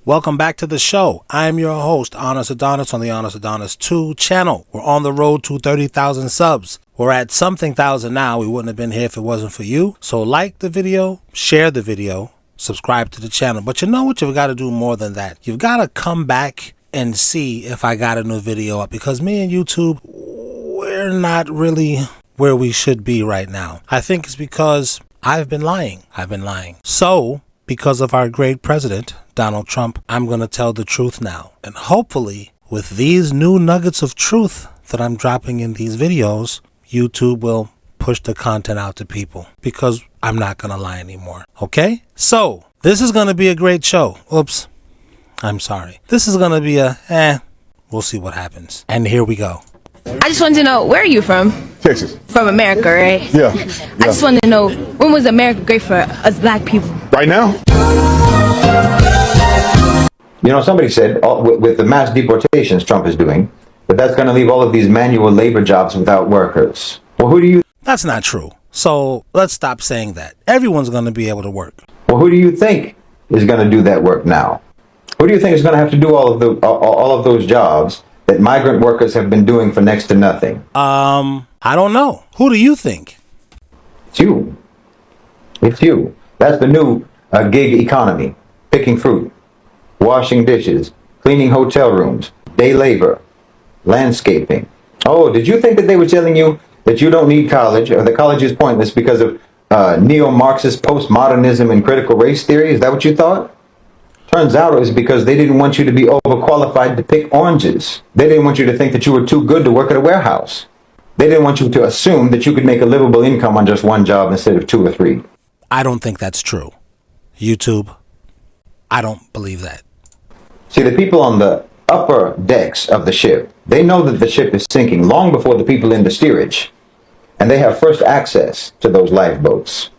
Welcome back to the show. I'm your host, Honest Adonis, on the Honest Adonis 2 channel. We're on the road to 30,000 subs. We're at something thousand now. We wouldn't have been here if it wasn't for you. So like the video, share the video, subscribe to the channel. But you know what? You've got to do more than that. You've got to come back and see if I got a new video up, because me and YouTube, we're not really where we should be right now. I think it's because I've been lying. So, because of our great president, Donald Trump, I'm going to tell the truth now. And hopefully, with these new nuggets of truth that I'm dropping in these videos, YouTube will push the content out to people, because I'm not going to lie anymore. Okay? So, this is going to be a great show. Oops. I'm sorry. This is going to be we'll see what happens. And here we go. I just wanted to know, where are you from? Texas. From America, right? Yeah. I just wanted to know, when was America great for us black people? Right now? You know, somebody said with the mass deportations Trump is doing, that's going to leave all of these manual labor jobs without workers. Well, who do you... That's not true. So let's stop saying that. Everyone's going to be able to work. Well, who do you think is going to do that work now? Who do you think is going to have to do all of those jobs that migrant workers have been doing for next to nothing? I don't know. Who do you think? It's you. It's you. That's the new gig economy. Picking fruit, washing dishes, cleaning hotel rooms, day labor, landscaping. Oh, did you think that they were telling you that you don't need college, or that college is pointless because of neo-Marxist postmodernism and critical race theory? Is that what you thought? Turns out it was because they didn't want you to be overqualified to pick oranges. They didn't want you to think that you were too good to work at a warehouse. They didn't want you to assume that you could make a livable income on just one job instead of two or three. I don't think that's true. YouTube, I don't believe that. See, the people on the upper decks of the ship, they know that the ship is sinking long before the people in the steerage. And they have first access to those lifeboats.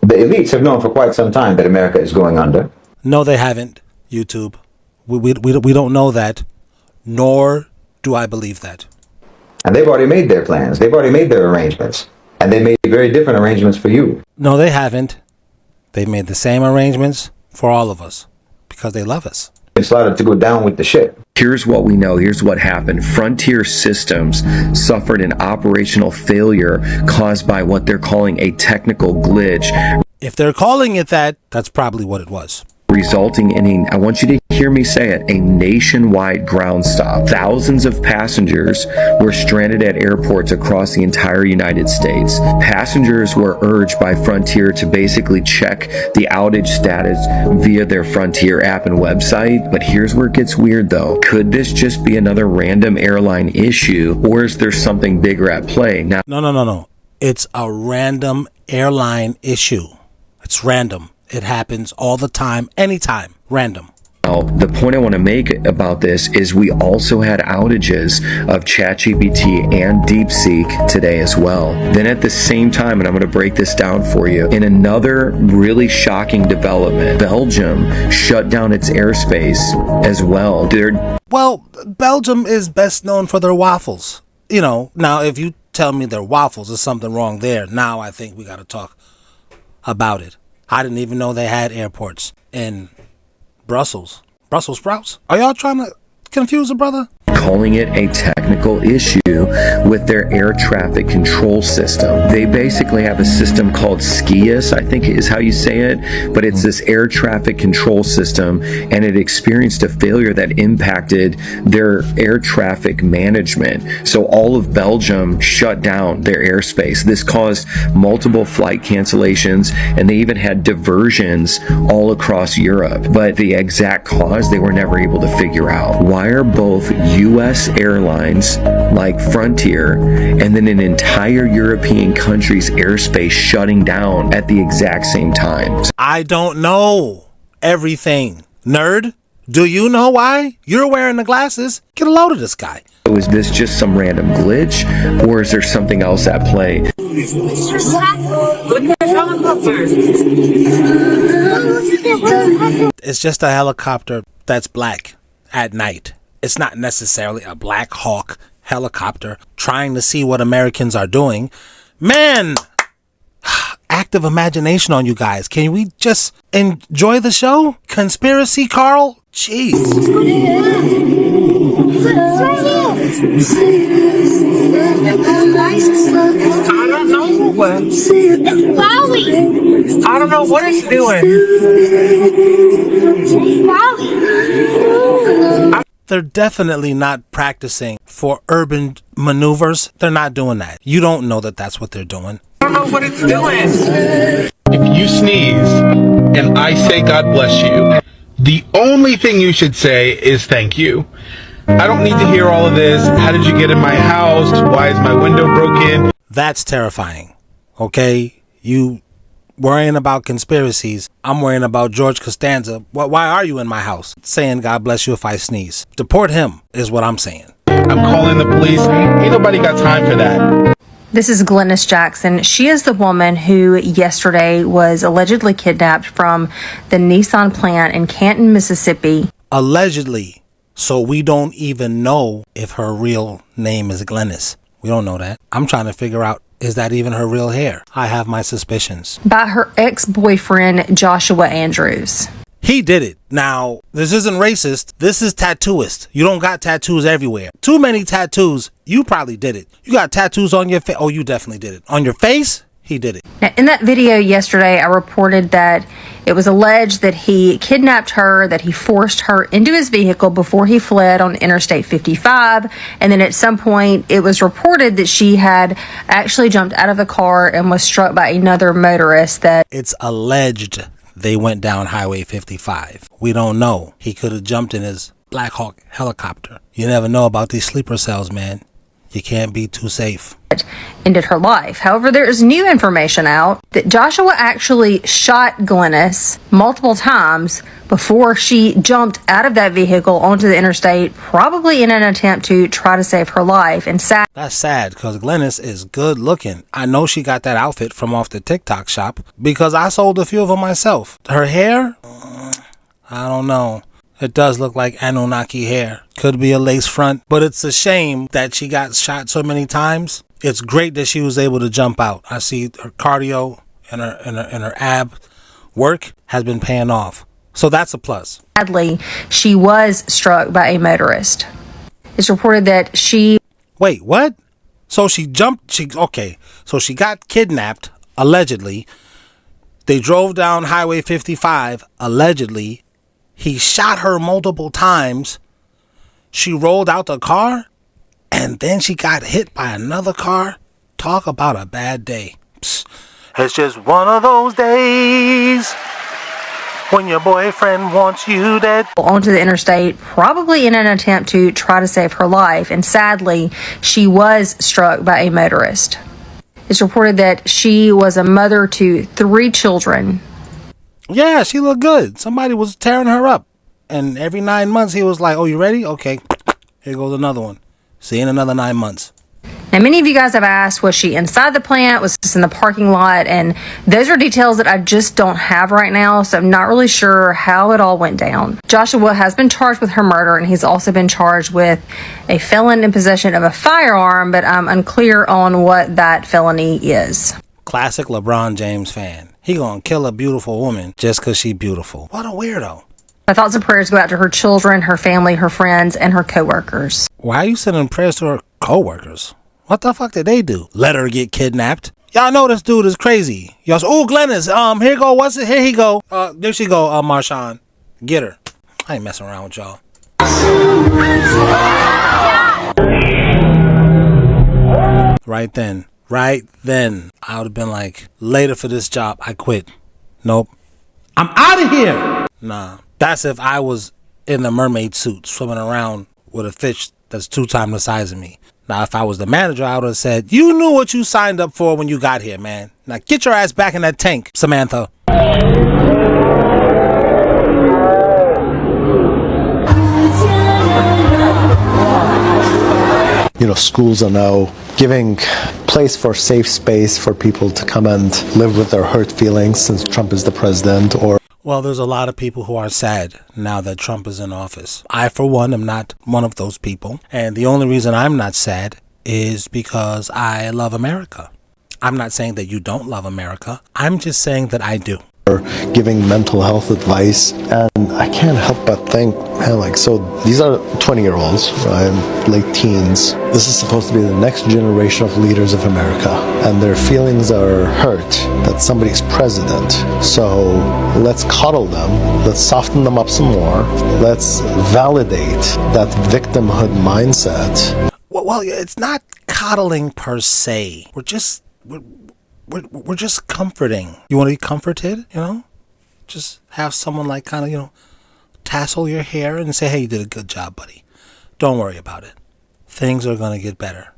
The elites have known for quite some time that America is going under. No, they haven't, YouTube. We don't know that, nor do I believe that. And they've already made their plans. They've already made their arrangements. And they made very different arrangements for you. No, they haven't. They made the same arrangements for all of us, because they love us. They slotted to go down with the ship. Here's what we know. Here's what happened. Frontier Systems suffered an operational failure caused by what they're calling a technical glitch. If they're calling it that, that's probably what it was. Resulting in I want you to hear me say it, a nationwide ground stop. Thousands of passengers were stranded at airports across the entire United States. Passengers were urged by Frontier to basically check the outage status via their Frontier app and website. But here's where it gets weird though. Could this just be another random airline issue, or is there something bigger at play? Now, No. It's a random airline issue. It's random. It happens all the time, anytime, random. The point I want to make about this is we also had outages of ChatGPT and DeepSeek today as well. Then at the same time, and I'm going to break this down for you, in another really shocking development, Belgium shut down its airspace as well. Well, Belgium is best known for their waffles. You know, now if you tell me their waffles, there's something wrong there. Now I think we got to talk about it. I didn't even know they had airports in Brussels. Brussels sprouts? Are y'all trying to confuse a brother? Calling it a technical issue with their air traffic control system. They basically have a system called Sigils, I think is how you say it, but it's this air traffic control system, and it experienced a failure that impacted their air traffic management. So all of Belgium shut down their airspace. This caused multiple flight cancellations, and they even had diversions all across Europe. But the exact cause they were never able to figure out. Why are both U.S. airlines like Frontier and then an entire European country's airspace shutting down at the exact same time? I don't know everything. Nerd, do you know why? You're wearing the glasses. Get a load of this guy. So is this just some random glitch, or is there something else at play? It's just a helicopter that's black at night. It's not necessarily a Black Hawk helicopter trying to see what Americans are doing. Man, active imagination on you guys. Can we just enjoy the show? Conspiracy, Carl? Jeez. I don't know what. I don't know what it's doing. They're definitely not practicing for urban maneuvers. They're not doing that. You don't know that that's what they're doing. I don't know what it's doing. If you sneeze and I say God bless you, the only thing you should say is thank you. I don't need to hear all of this. How did you get in my house? Why is my window broken? That's terrifying. Okay? You worrying about conspiracies. I'm worrying about George Costanza. Why are you in my house? Saying God bless you if I sneeze. Deport him is what I'm saying. I'm calling the police. Ain't nobody got time for that. This is Glennis Jackson. She is the woman who yesterday was allegedly kidnapped from the Nissan plant in Canton, Mississippi. Allegedly. So we don't even know if her real name is Glennis. We don't know that. I'm trying to figure out, is that even her real hair? I have my suspicions. By her ex-boyfriend, Joshua Andrews. He did it. Now, this isn't racist. This is tattooist. You don't got tattoos everywhere. Too many tattoos. You probably did it. You got tattoos on your face. Oh, you definitely did it. On your face? He did it. Now, in that video yesterday, I reported that it was alleged that he kidnapped her, that he forced her into his vehicle before he fled on Interstate 55. And then at some point, it was reported that she had actually jumped out of the car and was struck by another motorist. That it's alleged they went down Highway 55. We don't know. He could have jumped in his Black Hawk helicopter. You never know about these sleeper cells, man. You can't be too safe. Ended her life. However, there is new information out that Joshua actually shot Glennis multiple times before she jumped out of that vehicle onto the interstate, probably in an attempt to try to save her life. And that's sad, because Glennis is good looking. I know she got that outfit from off the TikTok shop because I sold a few of them myself. Her hair? I don't know. It does look like Anunnaki hair. Could be a lace front, but it's a shame that she got shot so many times. It's great that she was able to jump out. I see her cardio and her ab work has been paying off. So that's a plus. Sadly, she was struck by a motorist. It's reported that she... Wait, what? So she jumped, okay. So she got kidnapped, allegedly. They drove down Highway 55, allegedly. He shot her multiple times. She rolled out the car, and then she got hit by another car. Talk about a bad day. Psst. It's just one of those days when your boyfriend wants you dead. Onto the interstate, probably in an attempt to try to save her life. And sadly, she was struck by a motorist. It's reported that she was a mother to 3 children. Yeah, she looked good. Somebody was tearing her up. And every 9 months, he was like, oh, you ready? Okay, here goes another one. See you in another 9 months. Now, many of you guys have asked, was she inside the plant? Was this in the parking lot? And those are details that I just don't have right now, so I'm not really sure how it all went down. Joshua has been charged with her murder, and he's also been charged with a felon in possession of a firearm, but I'm unclear on what that felony is. Classic LeBron James fan. He gonna kill a beautiful woman just because she beautiful. What a weirdo. My thoughts and prayers go out to her children, her family, her friends, and her co-workers. Why are you sending prayers to her co-workers? What the fuck did they do? Let her get kidnapped? Y'all know this dude is crazy. Y'all say, oh, Glennis, here go, what's it? Here he go. There she go, Marshawn. Get her. I ain't messing around with y'all. Right then, I would have been like, later for this job, I quit. Nope. I'm out of here. Nah, that's if I was in the mermaid suit swimming around with a fish that's 2 times the size of me. Now, if I was the manager, I would have said, you knew what you signed up for when you got here, man. Now, get your ass back in that tank, Samantha. You know, schools are now giving place for safe space for people to come and live with their hurt feelings since Trump is the president. Or well, there's a lot of people who are sad now that Trump is in office. I, for one, am not one of those people. And the only reason I'm not sad is because I love America. I'm not saying that you don't love America. I'm just saying that I do. Giving mental health advice, and I can't help but think, man, like, so these are 20-year-olds, right, late teens. This is supposed to be the next generation of leaders of America, and their feelings are hurt that somebody's president. So let's coddle them, let's soften them up some more, let's validate that victimhood mindset. Well, it's not coddling per se. We're just comforting. You want to be comforted, Just have someone like kind of, tassel your hair and say, hey, you did a good job, buddy. Don't worry about it. Things are going to get better.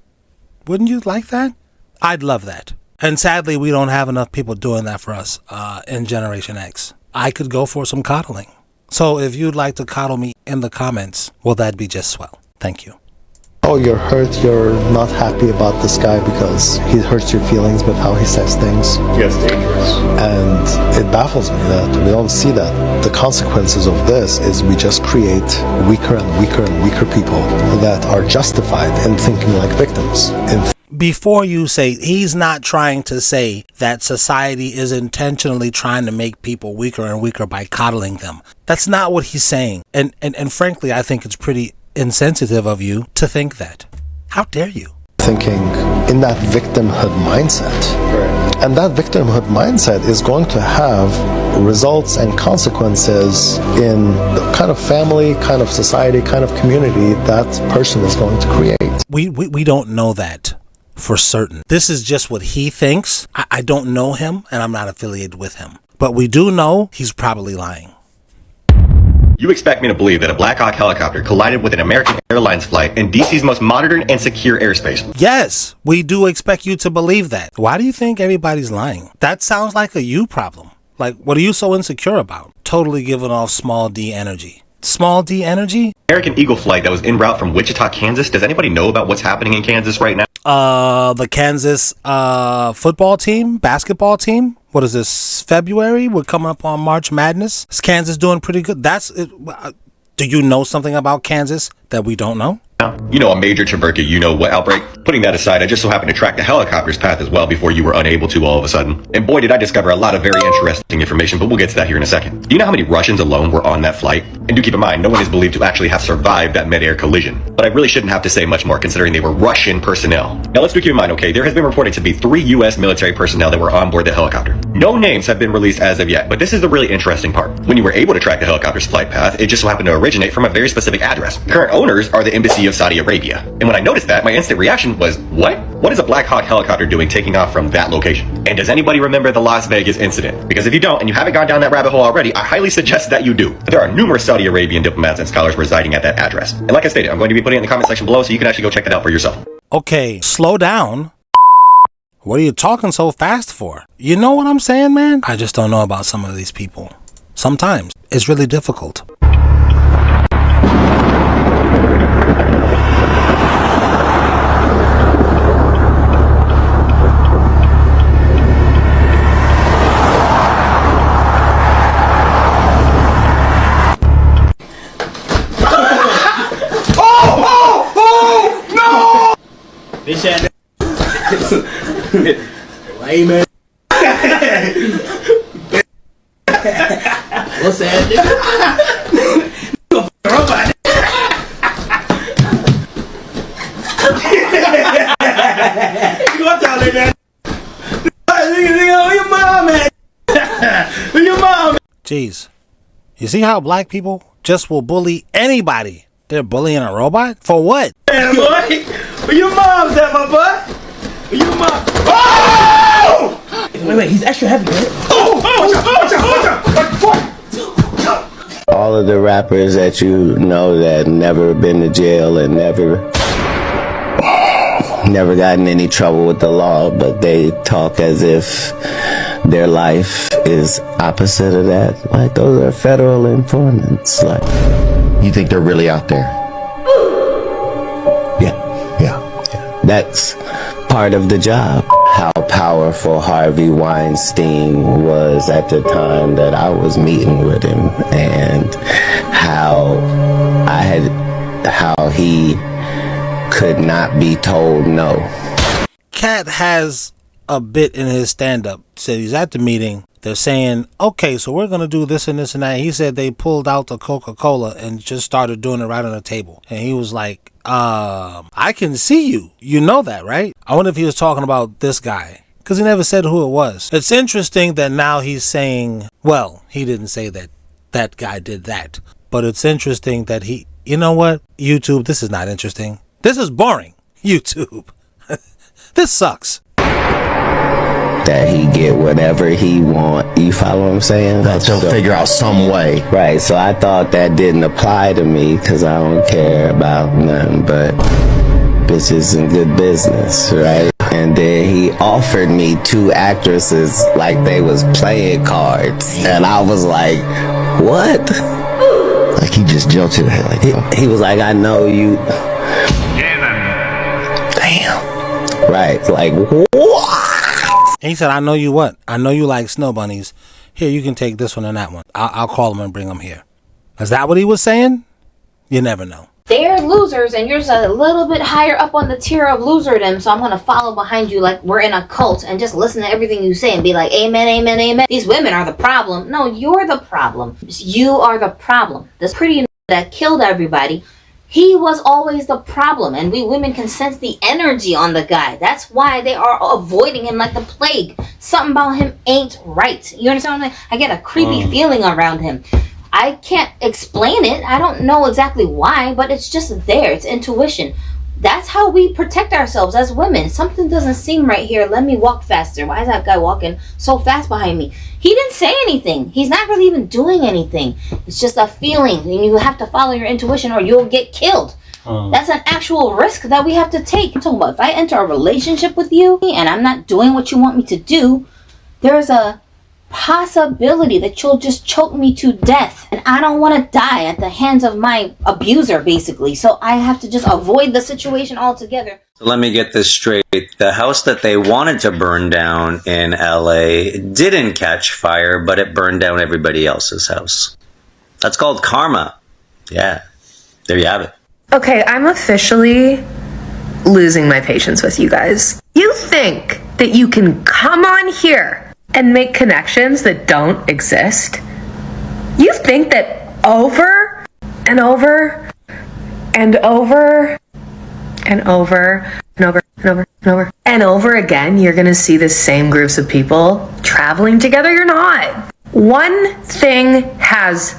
Wouldn't you like that? I'd love that. And sadly, we don't have enough people doing that for us in Generation X. I could go for some coddling. So if you'd like to coddle me in the comments, well, that'd be just swell. Thank you. Oh, you're hurt, you're not happy about this guy because he hurts your feelings with how he says things. Yes, dangerous. And it baffles me that we don't see that. The consequences of this is we just create weaker and weaker and weaker people that are justified in thinking like victims. Before you say, he's not trying to say that society is intentionally trying to make people weaker and weaker by coddling them. That's not what he's saying. And frankly, I think it's pretty insensitive of you to think that. How dare you? Thinking in that victimhood mindset. Right. And that victimhood mindset is going to have results and consequences in the kind of family, kind of society, kind of community that person is going to create. We don't know that for certain. This is just what he thinks. I don't know him and I'm not affiliated with him. But we do know he's probably lying. You expect me to believe that a Black Hawk helicopter collided with an American Airlines flight in DC's most modern and secure airspace? Yes, we do expect you to believe that. Why do you think everybody's lying? That sounds like a you problem. Like, what are you so insecure about? Totally giving off small d energy. Small d energy? American Eagle flight that was en route from Wichita, Kansas. Does anybody know about what's happening in Kansas right now? The Kansas football team, basketball team. What is this, February? We're coming up on March Madness. Is Kansas doing pretty good? Do you know something about Kansas that we don't know? You know, a major Traverka, you know what outbreak? Putting that aside, I just so happened to track the helicopter's path as well before you were unable to all of a sudden. And boy, did I discover a lot of very interesting information, but we'll get to that here in a second. Do you know how many Russians alone were on that flight? And do keep in mind, no one is believed to actually have survived that mid-air collision. But I really shouldn't have to say much more considering they were Russian personnel. Now let's do keep in mind, okay, there has been reported to be 3 US military personnel that were on board the helicopter. No names have been released as of yet, but this is the really interesting part. When you were able to track the helicopter's flight path, it just so happened to originate from a very specific address. Current owners are the Embassy of Saudi Arabia. And when I noticed that, my instant reaction was, what? What is a Black Hawk helicopter doing taking off from that location? And does anybody remember the Las Vegas incident? Because if you don't, and you haven't gone down that rabbit hole already, I highly suggest that you do. There are numerous Saudi Arabian diplomats and scholars residing at that address. And like I stated, I'm going to be putting it in the comment section below so you can actually go check that out for yourself. Okay, slow down. What are you talking so fast for? You know what I'm saying, man? I just don't know about some of these people. Sometimes it's really difficult. Bitch ass. Lame ass. What's that, nigga? Robot. You want that like that? Nigga, where your mom at? Where your mom at? Jeez. You see how black people just will bully anybody? They're bullying a robot? For what? Man, boy. Where your mom's at, my boy? Where your mom? Oh! Wait, he's extra heavy, man. Oh! Watch out! All of the rappers that you know that never been to jail and never got in any trouble with the law, but they talk as if their life is opposite of that. Like, those are federal informants. Like, you think they're really out there? Yeah. That's part of the job. How powerful Harvey Weinstein was at the time that I was meeting with him, and how he could not be told no. Cat has a bit in his stand-up. Said he's at the meeting. They're saying, okay, so we're going to do this and this and that. He said they pulled out the Coca-Cola and just started doing it right on the table. And he was like, I can see you. You know that, right? I wonder if he was talking about this guy, because he never said who it was. It's interesting that now he's saying, well, he didn't say that that guy did that. But it's interesting that he, you know what? YouTube, this is not interesting. This is boring. YouTube. This sucks. That he get whatever he want. You follow what I'm saying? That they'll figure out some way. Right, so I thought that didn't apply to me because I don't care about nothing but bitches and good business, right? And then he offered me 2 actresses like they was playing cards. And I was like, what? Like he just jumped in there like that. He was like, I know you. Damn. Right, like, what? He said, I know you what? I know you like snow bunnies. Here, you can take this one and that one. I'll call them and bring them here. Is that what he was saying? You never know. They're losers, and you're just a little bit higher up on the tier of loserdom, so I'm going to follow behind you like we're in a cult and just listen to everything you say and be like, amen, amen, amen. These women are the problem. No, you're the problem. You are the problem. This pretty that killed everybody, he was always the problem, and we women can sense the energy on the guy. That's why they are avoiding him like the plague. Something about him ain't right. You understand what I'm saying? I get a creepy feeling around him. I can't explain it. I don't know exactly why, but it's just there. It's intuition. That's how we protect ourselves as women. Something doesn't seem right here. Let me walk faster. Why is that guy walking so fast behind me? He didn't say anything. He's not really even doing anything. It's just a feeling, and you have to follow your intuition or you'll get killed. That's an actual risk that we have to take. I'm talking about if I enter a relationship with you and I'm not doing what you want me to do, there's a possibility that you'll just choke me to death, and I don't want to die at the hands of my abuser, basically. So I have to just avoid the situation altogether. So let me get this straight. The house that they wanted to burn down in LA didn't catch fire, but it burned down everybody else's house. That's called karma. Yeah, there you have it. Okay, I'm officially losing my patience with you guys. You think that you can come on here and make connections that don't exist? You think that over and over and over and over and over and over and over and over again you're gonna see the same groups of people traveling together? You're not. One thing has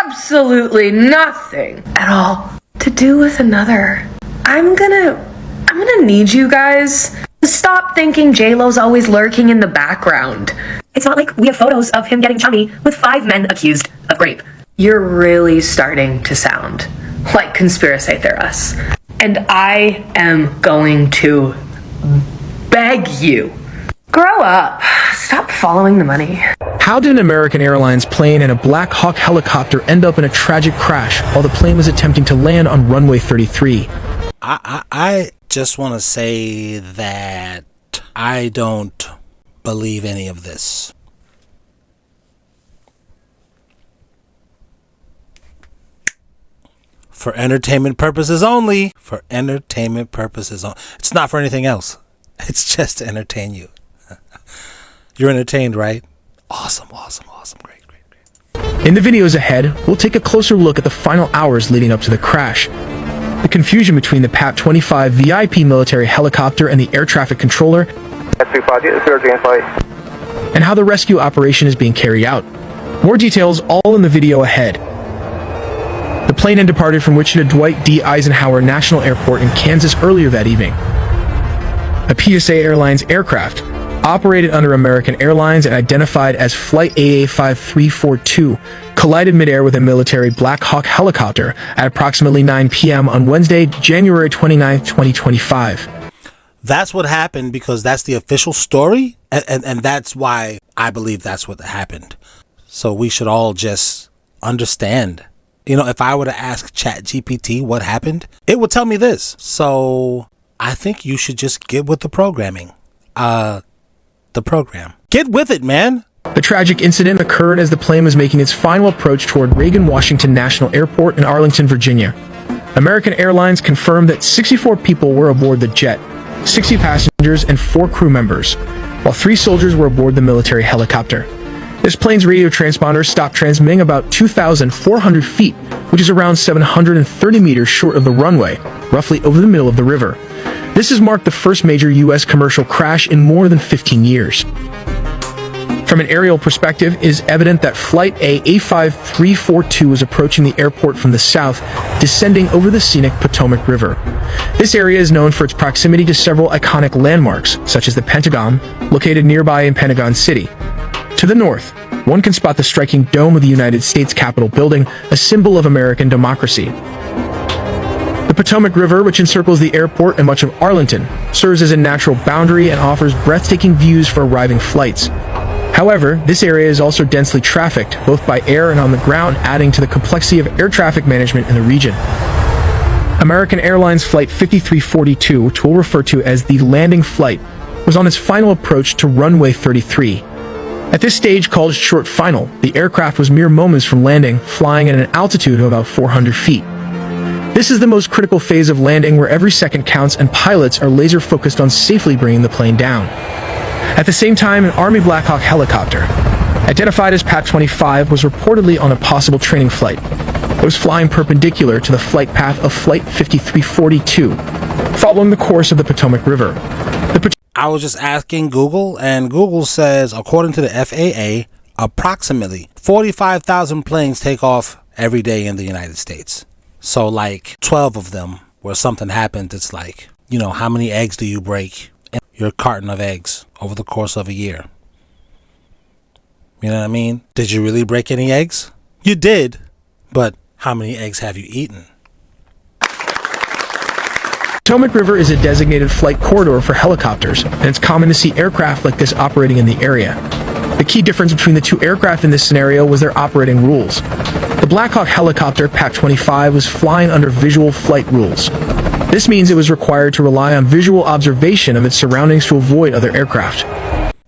absolutely nothing at all to do with another. I'm gonna need you guys to stop thinking J-Lo's always lurking in the background. It's not like we have photos of him getting chummy with 5 men accused of rape. You're really starting to sound like conspiracy theorists. And I am going to beg you, grow up. Stop following the money. How did an American Airlines plane and a Black Hawk helicopter end up in a tragic crash while the plane was attempting to land on runway 33? I just want to say that I don't believe any of this. For entertainment purposes only. For entertainment purposes only. It's not for anything else. It's just to entertain you. You're entertained, right? Awesome, awesome, awesome. Great. In the videos ahead, we'll take a closer look at the final hours leading up to the crash. The confusion between the PAT-25 VIP military helicopter and the air traffic controller, and how the rescue operation is being carried out. More details all in the video ahead. The plane had departed from Wichita Dwight D. Eisenhower National Airport in Kansas earlier that evening. A PSA Airlines aircraft, operated under American Airlines and identified as Flight AA5342, collided midair with a military Black Hawk helicopter at approximately 9 p.m. on Wednesday, January 29, 2025. That's what happened because that's the official story, and that's why I believe that's what happened. So we should all just understand. You know, if I were to ask ChatGPT what happened, it would tell me this. So I think you should just get with the programming. The program. Get with it, man. The tragic incident occurred as the plane was making its final approach toward Reagan Washington National Airport in Arlington, Virginia. American Airlines confirmed that 64 people were aboard the jet, 60 passengers, and 4 crew members, while 3 soldiers were aboard the military helicopter. This plane's radio transponder stopped transmitting about 2,400 feet, which is around 730 meters short of the runway, roughly over the middle of the river. This has marked the first major U.S. commercial crash in more than 15 years. From an aerial perspective, it is evident that Flight A5342 was approaching the airport from the south, descending over the scenic Potomac River. This area is known for its proximity to several iconic landmarks, such as the Pentagon, located nearby in Pentagon City. To the north, one can spot the striking dome of the United States Capitol building, a symbol of American democracy. The Potomac River, which encircles the airport and much of Arlington, serves as a natural boundary and offers breathtaking views for arriving flights. However, this area is also densely trafficked, both by air and on the ground, adding to the complexity of air traffic management in the region. American Airlines Flight 5342, which we'll refer to as the landing flight, was on its final approach to runway 33. At this stage, called short final, the aircraft was mere moments from landing, flying at an altitude of about 400 feet. This is the most critical phase of landing, where every second counts and pilots are laser focused on safely bringing the plane down. At the same time, an Army Black Hawk helicopter, identified as PAT-25, was reportedly on a possible training flight. It was flying perpendicular to the flight path of Flight 5342, following the course of the Potomac River. I was just asking Google, and Google says, according to the FAA, approximately 45,000 planes take off every day in the United States. So like 12 of them where something happened, it's like, you know, how many eggs do you break in your carton of eggs over the course of a year? You know what I mean? Did you really break any eggs? You did, but how many eggs have you eaten? Potomac River is a designated flight corridor for helicopters, and it's common to see aircraft like this operating in the area. The key difference between the two aircraft in this scenario was their operating rules. The Black Hawk helicopter, PAT-25, was flying under visual flight rules. This means it was required to rely on visual observation of its surroundings to avoid other aircraft.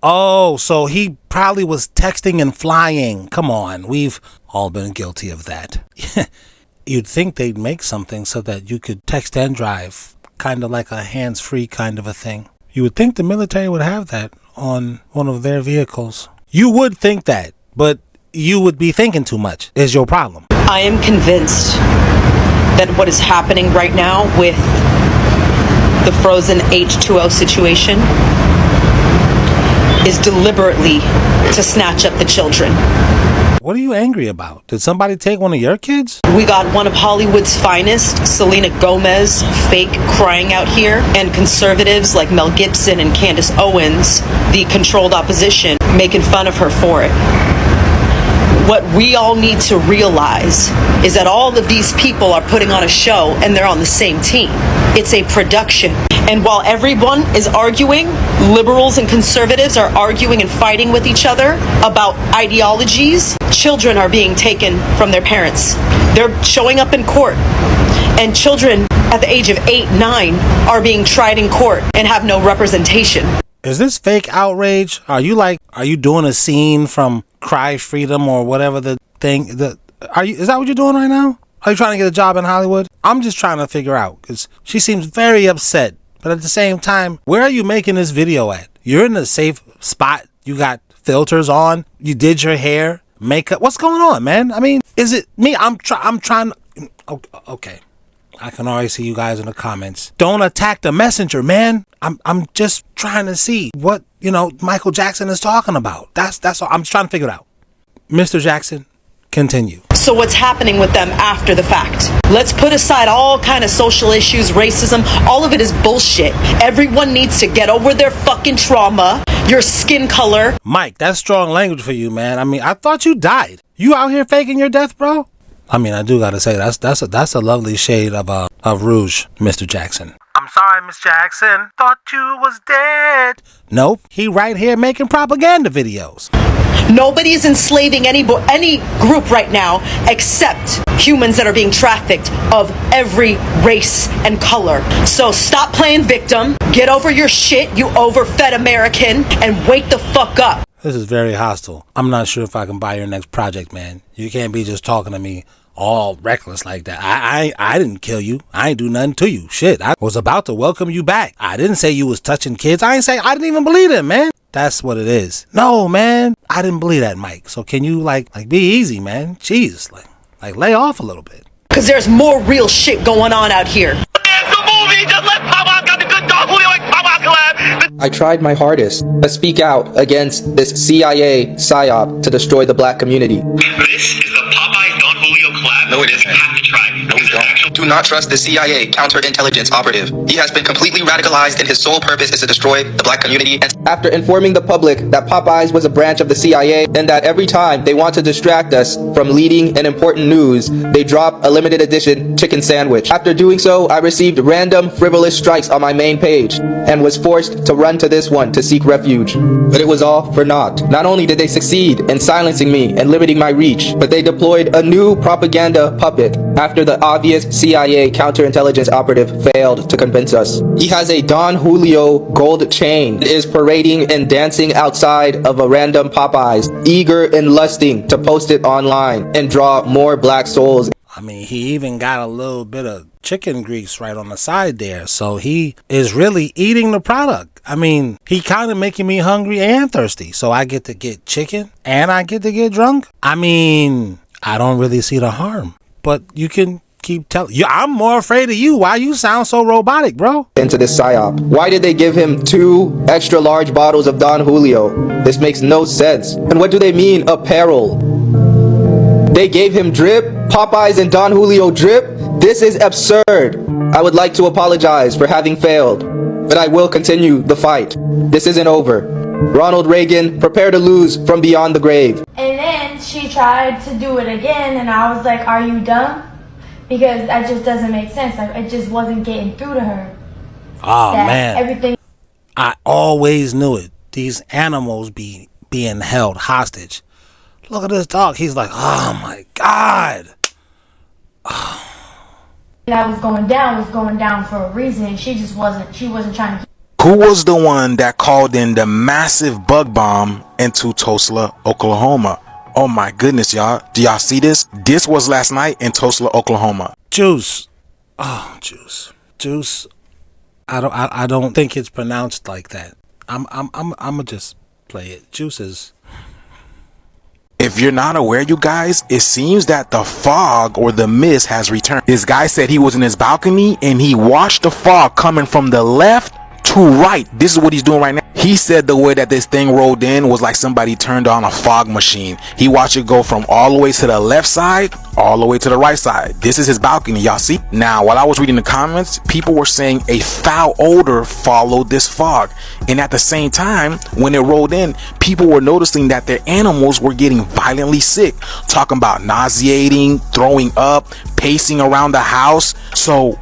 Oh, so he probably was texting and flying. Come on, we've all been guilty of that. You'd think they'd make something so that you could text and drive. Kind of like a hands-free kind of a thing. You would think the military would have that on one of their vehicles. You would think that, but you would be thinking too much is your problem. I am convinced that what is happening right now with the frozen H2O situation is deliberately to snatch up the children. What are you angry about? Did somebody take one of your kids? We got one of Hollywood's finest, Selena Gomez, fake crying out here, and conservatives like Mel Gibson and Candace Owens, the controlled opposition, making fun of her for it. What we all need to realize is that all of these people are putting on a show and they're on the same team. It's a production. And while everyone is arguing, liberals and conservatives are arguing and fighting with each other about ideologies, children are being taken from their parents. They're showing up in court. And children at the age of 8, 9 are being tried in court and have no representation. Is this fake outrage? Are you doing a scene from Cry Freedom or whatever the thing? Is that what you're doing right now? Are you trying to get a job in Hollywood? I'm just trying to figure out, because she seems very upset. But at the same time, where are you making this video at? You're in a safe spot. You got filters on. You did your hair, makeup. What's going on, man? I mean, is it me? I'm trying. Okay. I can already see you guys in the comments. Don't attack the messenger, man. I'm just trying to see what, Michael Jackson is talking about. That's all. I'm just trying to figure it out. Mr. Jackson, continue. So what's happening with them after the fact? Let's put aside all kind of social issues, racism. All of it is bullshit. Everyone needs to get over their fucking trauma, your skin color. Mike, that's strong language for you, man. I mean, I thought you died. You out here faking your death, bro? I mean, I do gotta say, that's a lovely shade of rouge, Mr. Jackson. I'm sorry, Miss Jackson. Thought you was dead. Nope, he right here making propaganda videos. Nobody is enslaving any group right now except humans that are being trafficked of every race and color. So stop playing victim, get over your shit, you overfed American, and wake the fuck up. This is very hostile. I'm not sure if I can buy your next project, man. You can't be just talking to me all reckless like that. I didn't kill you. I ain't do nothing to you. Shit, I was about to welcome you back. I didn't say you was touching kids. I didn't even believe it, man. That's what it is. No, man, I didn't believe that, Mike. So can you like be easy, man? Jeez, like lay off a little bit. Cause there's more real shit going on out here. I tried my hardest to speak out against this CIA psyop to destroy the black community. This is the Popeye Don Julio collab. No, it isn't. You have to try. No, we don't. Do not trust the CIA counterintelligence operative. He has been completely radicalized and his sole purpose is to destroy the black community. And after informing the public that Popeyes was a branch of the CIA and that every time they want to distract us from leading and important news, they drop a limited edition chicken sandwich. After doing so, I received random frivolous strikes on my main page and was forced to run to this one to seek refuge. But it was all for naught. Not only did they succeed in silencing me and limiting my reach, but they deployed a new propaganda puppet after the obvious CIA counterintelligence operative failed to convince us. He has a Don Julio gold chain, is parading and dancing outside of a random Popeyes, eager and lusting to post it online and draw more black souls. I mean, he even got a little bit of chicken grease right on the side there. So he is really eating the product. I mean, he kind of making me hungry and thirsty. So I get to get chicken and I get to get drunk. I mean, I don't really see the harm. But you can keep telling you, I'm more afraid of you. Why you sound so robotic, bro? Into this psyop. Why did they give him 2 extra large bottles of Don Julio? This makes no sense. And what do they mean, apparel? They gave him drip, Popeyes and Don Julio drip? This is absurd. I would like to apologize for having failed, but I will continue the fight. This isn't over. Ronald Reagan, prepare to lose from beyond the grave. And then she tried to do it again, and I was like, are you dumb? Because that just doesn't make sense. Like, it just wasn't getting through to her. Oh, man. Everything. I always knew it. These animals being held hostage. Look at this dog. He's like, oh, my God. That was going down for a reason. She wasn't trying to. Who was the one that called in the massive bug bomb into Tulsa, Oklahoma? Oh my goodness, y'all. Do y'all see this? This was last night in Tulsa, Oklahoma. Juice. Oh, Juice. Juice. I don't think it's pronounced like that. I'm gonna just play it. Juice is. If you're not aware, you guys, it seems that the fog or the mist has returned. This guy said he was in his balcony and he watched the fog coming from the left to right. This is what he's doing right now. He said the way that this thing rolled in was like somebody turned on a fog machine. He watched it go from all the way to the left side, all the way to the right side. This is his balcony, y'all see? Now, while I was reading the comments, people were saying a foul odor followed this fog. And at the same time, when it rolled in, people were noticing that their animals were getting violently sick, talking about nauseating, throwing up, pacing around the house. So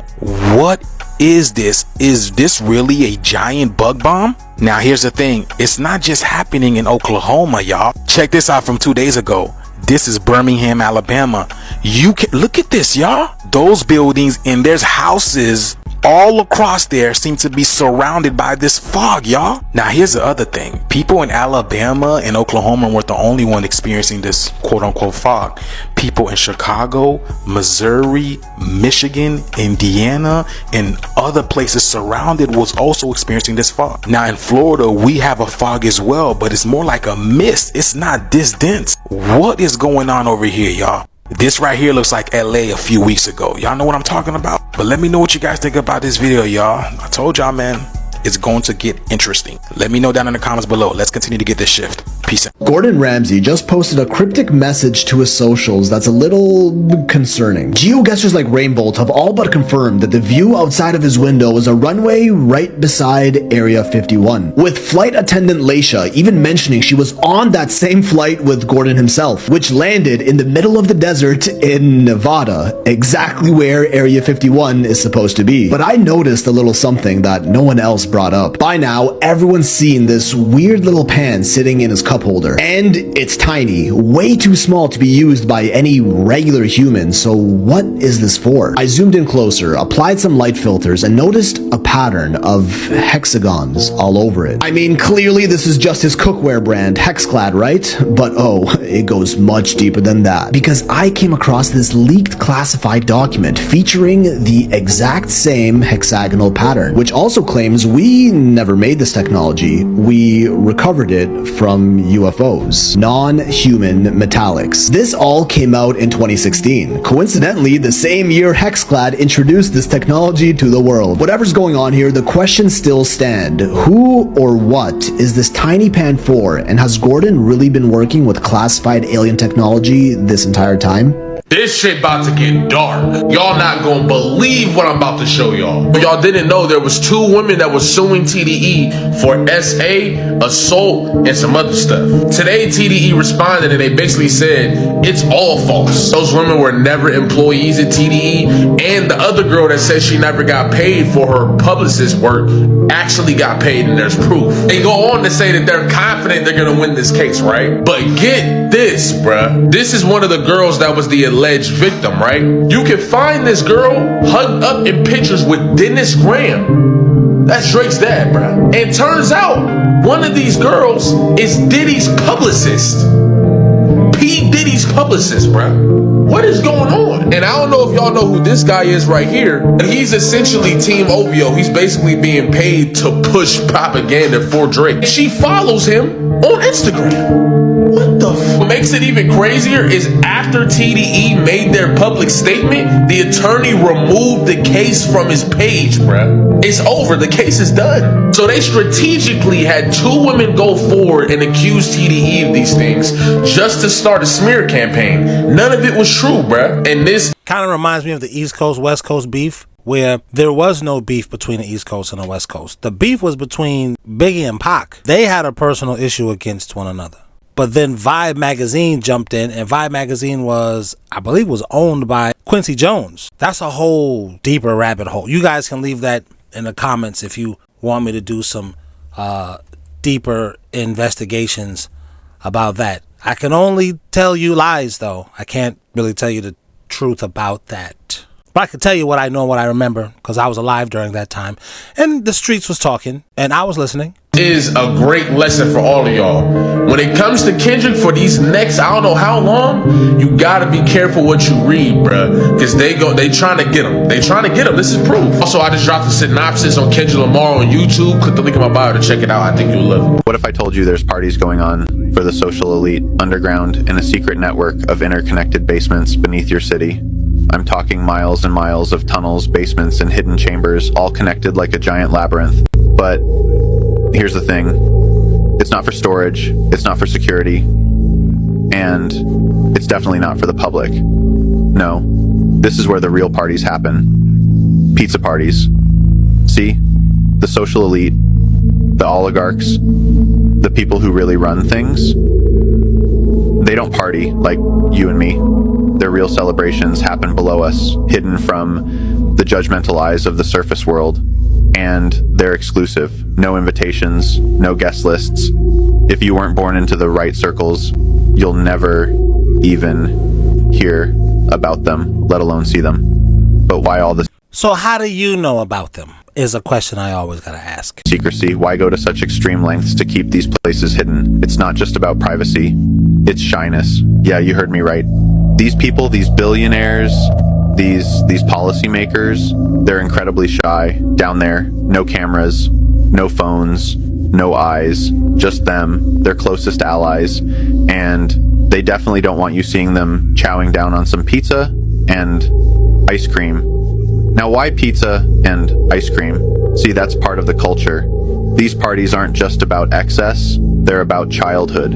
what is this? Is this really a giant bug bomb? Now here's the thing, it's not just happening in Oklahoma, y'all. Check this out from 2 days ago. This is Birmingham, Alabama. You can look at this, y'all. Those buildings and there's houses all across there seem to be surrounded by this fog, y'all. Now here's the other thing, people in Alabama and Oklahoma weren't the only one experiencing this quote-unquote fog. People in Chicago, Missouri, Michigan, Indiana, and other places surrounded was also experiencing this fog. Now in Florida we have a fog as well, but it's more like a mist. It's not this dense. What is going on over here, y'all? This right here looks like LA a few weeks ago. Y'all know what I'm talking about? But let me know what you guys think about this video, y'all. I told y'all, man, it's going to get interesting. Let me know down in the comments below. Let's continue to get this shift. Peace out. Gordon Ramsay just posted a cryptic message to his socials that's a little concerning. Geoguessers like Rainbolt have all but confirmed that the view outside of his window is a runway right beside Area 51, with flight attendant Laisha even mentioning she was on that same flight with Gordon himself, which landed in the middle of the desert in Nevada, exactly where Area 51 is supposed to be. But I noticed a little something that no one else brought up. By now, everyone's seen this weird little pan sitting in his cup holder. And it's tiny, way too small to be used by any regular human, so what is this for? I zoomed in closer, applied some light filters, and noticed a pattern of hexagons all over it. I mean, clearly this is just his cookware brand, Hexclad, right? But oh, it goes much deeper than that. Because I came across this leaked classified document featuring the exact same hexagonal pattern, which also claims we never made this technology. We recovered it from UFOs, non-human metallics. This all came out in 2016. Coincidentally, the same year Hexclad introduced this technology to the world. Whatever's going on here, the questions still stand. Who or what is this tiny pan for, and has Gordon really been working with classified alien technology this entire time? This shit about to get dark. Y'all not gonna believe what I'm about to show y'all. But y'all didn't know there was 2 women that was suing TDE for SA, assault, and some other stuff. Today, TDE responded and they basically said it's all false. Those women were never employees at TDE, and the other girl that said she never got paid for her publicist work actually got paid, and there's proof. They go on to say that they're confident they're gonna win this case, right? But get this, bruh. This is one of the girls that was the alleged victim, right? You can find this girl hugged up in pictures with Dennis Graham. That's Drake's dad, bruh. And turns out one of these girls is Diddy's publicist. P. Diddy's publicist, bruh. What is going on? And I don't know if y'all know who this guy is right here, but he's essentially Team OVO. He's basically being paid to push propaganda for Drake. And she follows him on Instagram. What the What makes it even crazier is after TDE made their public statement, the attorney removed the case from his page, bruh. It's over. The case is done. So they strategically had 2 women go forward and accuse TDE of these things just to start a smear campaign. None of it was true, bruh. And this kind of reminds me of the East Coast, West Coast beef, where there was no beef between the East Coast and the West Coast. The beef was between Biggie and Pac. They had a personal issue against one another. But then Vibe magazine jumped in, and Vibe magazine was, I believe, was owned by Quincy Jones. That's a whole deeper rabbit hole. You guys can leave that in the comments if you want me to do some deeper investigations about that. I can only tell you lies, though. I can't really tell you the truth about that. But I can tell you what I know, what I remember, because I was alive during that time. And the streets was talking, and I was listening. Is a great lesson for all of y'all. When it comes to Kendrick for these next, I don't know how long, you gotta be careful what you read, bruh. Because they trying to get him. They trying to get him. This is proof. Also, I just dropped a synopsis on Kendrick Lamar on YouTube. Click the link in my bio to check it out. I think you'll love it. What if I told you there's parties going on for the social elite underground in a secret network of interconnected basements beneath your city? I'm talking miles and miles of tunnels, basements, and hidden chambers, all connected like a giant labyrinth. But here's the thing. It's not for storage, it's not for security, and it's definitely not for the public. No, this is where the real parties happen. Pizza parties. See? The social elite, the oligarchs, the people who really run things, they don't party like you and me. Their real celebrations happen below us, hidden from the judgmental eyes of the surface world, and they're exclusive. No invitations, no guest lists. If you weren't born into the right circles, you'll never even hear about them, let alone see them. But why all this? So how do you know about them is a question I always gotta ask. Secrecy. Why go to such extreme lengths to keep these places hidden? It's not just about privacy. It's shyness. Yeah, you heard me right. These people, these billionaires, these policymakers, they're incredibly shy. Down there, no cameras, no phones, no eyes, just them, their closest allies, and they definitely don't want you seeing them chowing down on some pizza and ice cream. Now, why pizza and ice cream? See, that's part of the culture. These parties aren't just about excess, they're about childhood,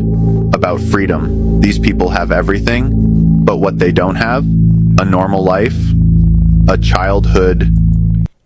about freedom. These people have everything, but what they don't have, a normal life, a childhood.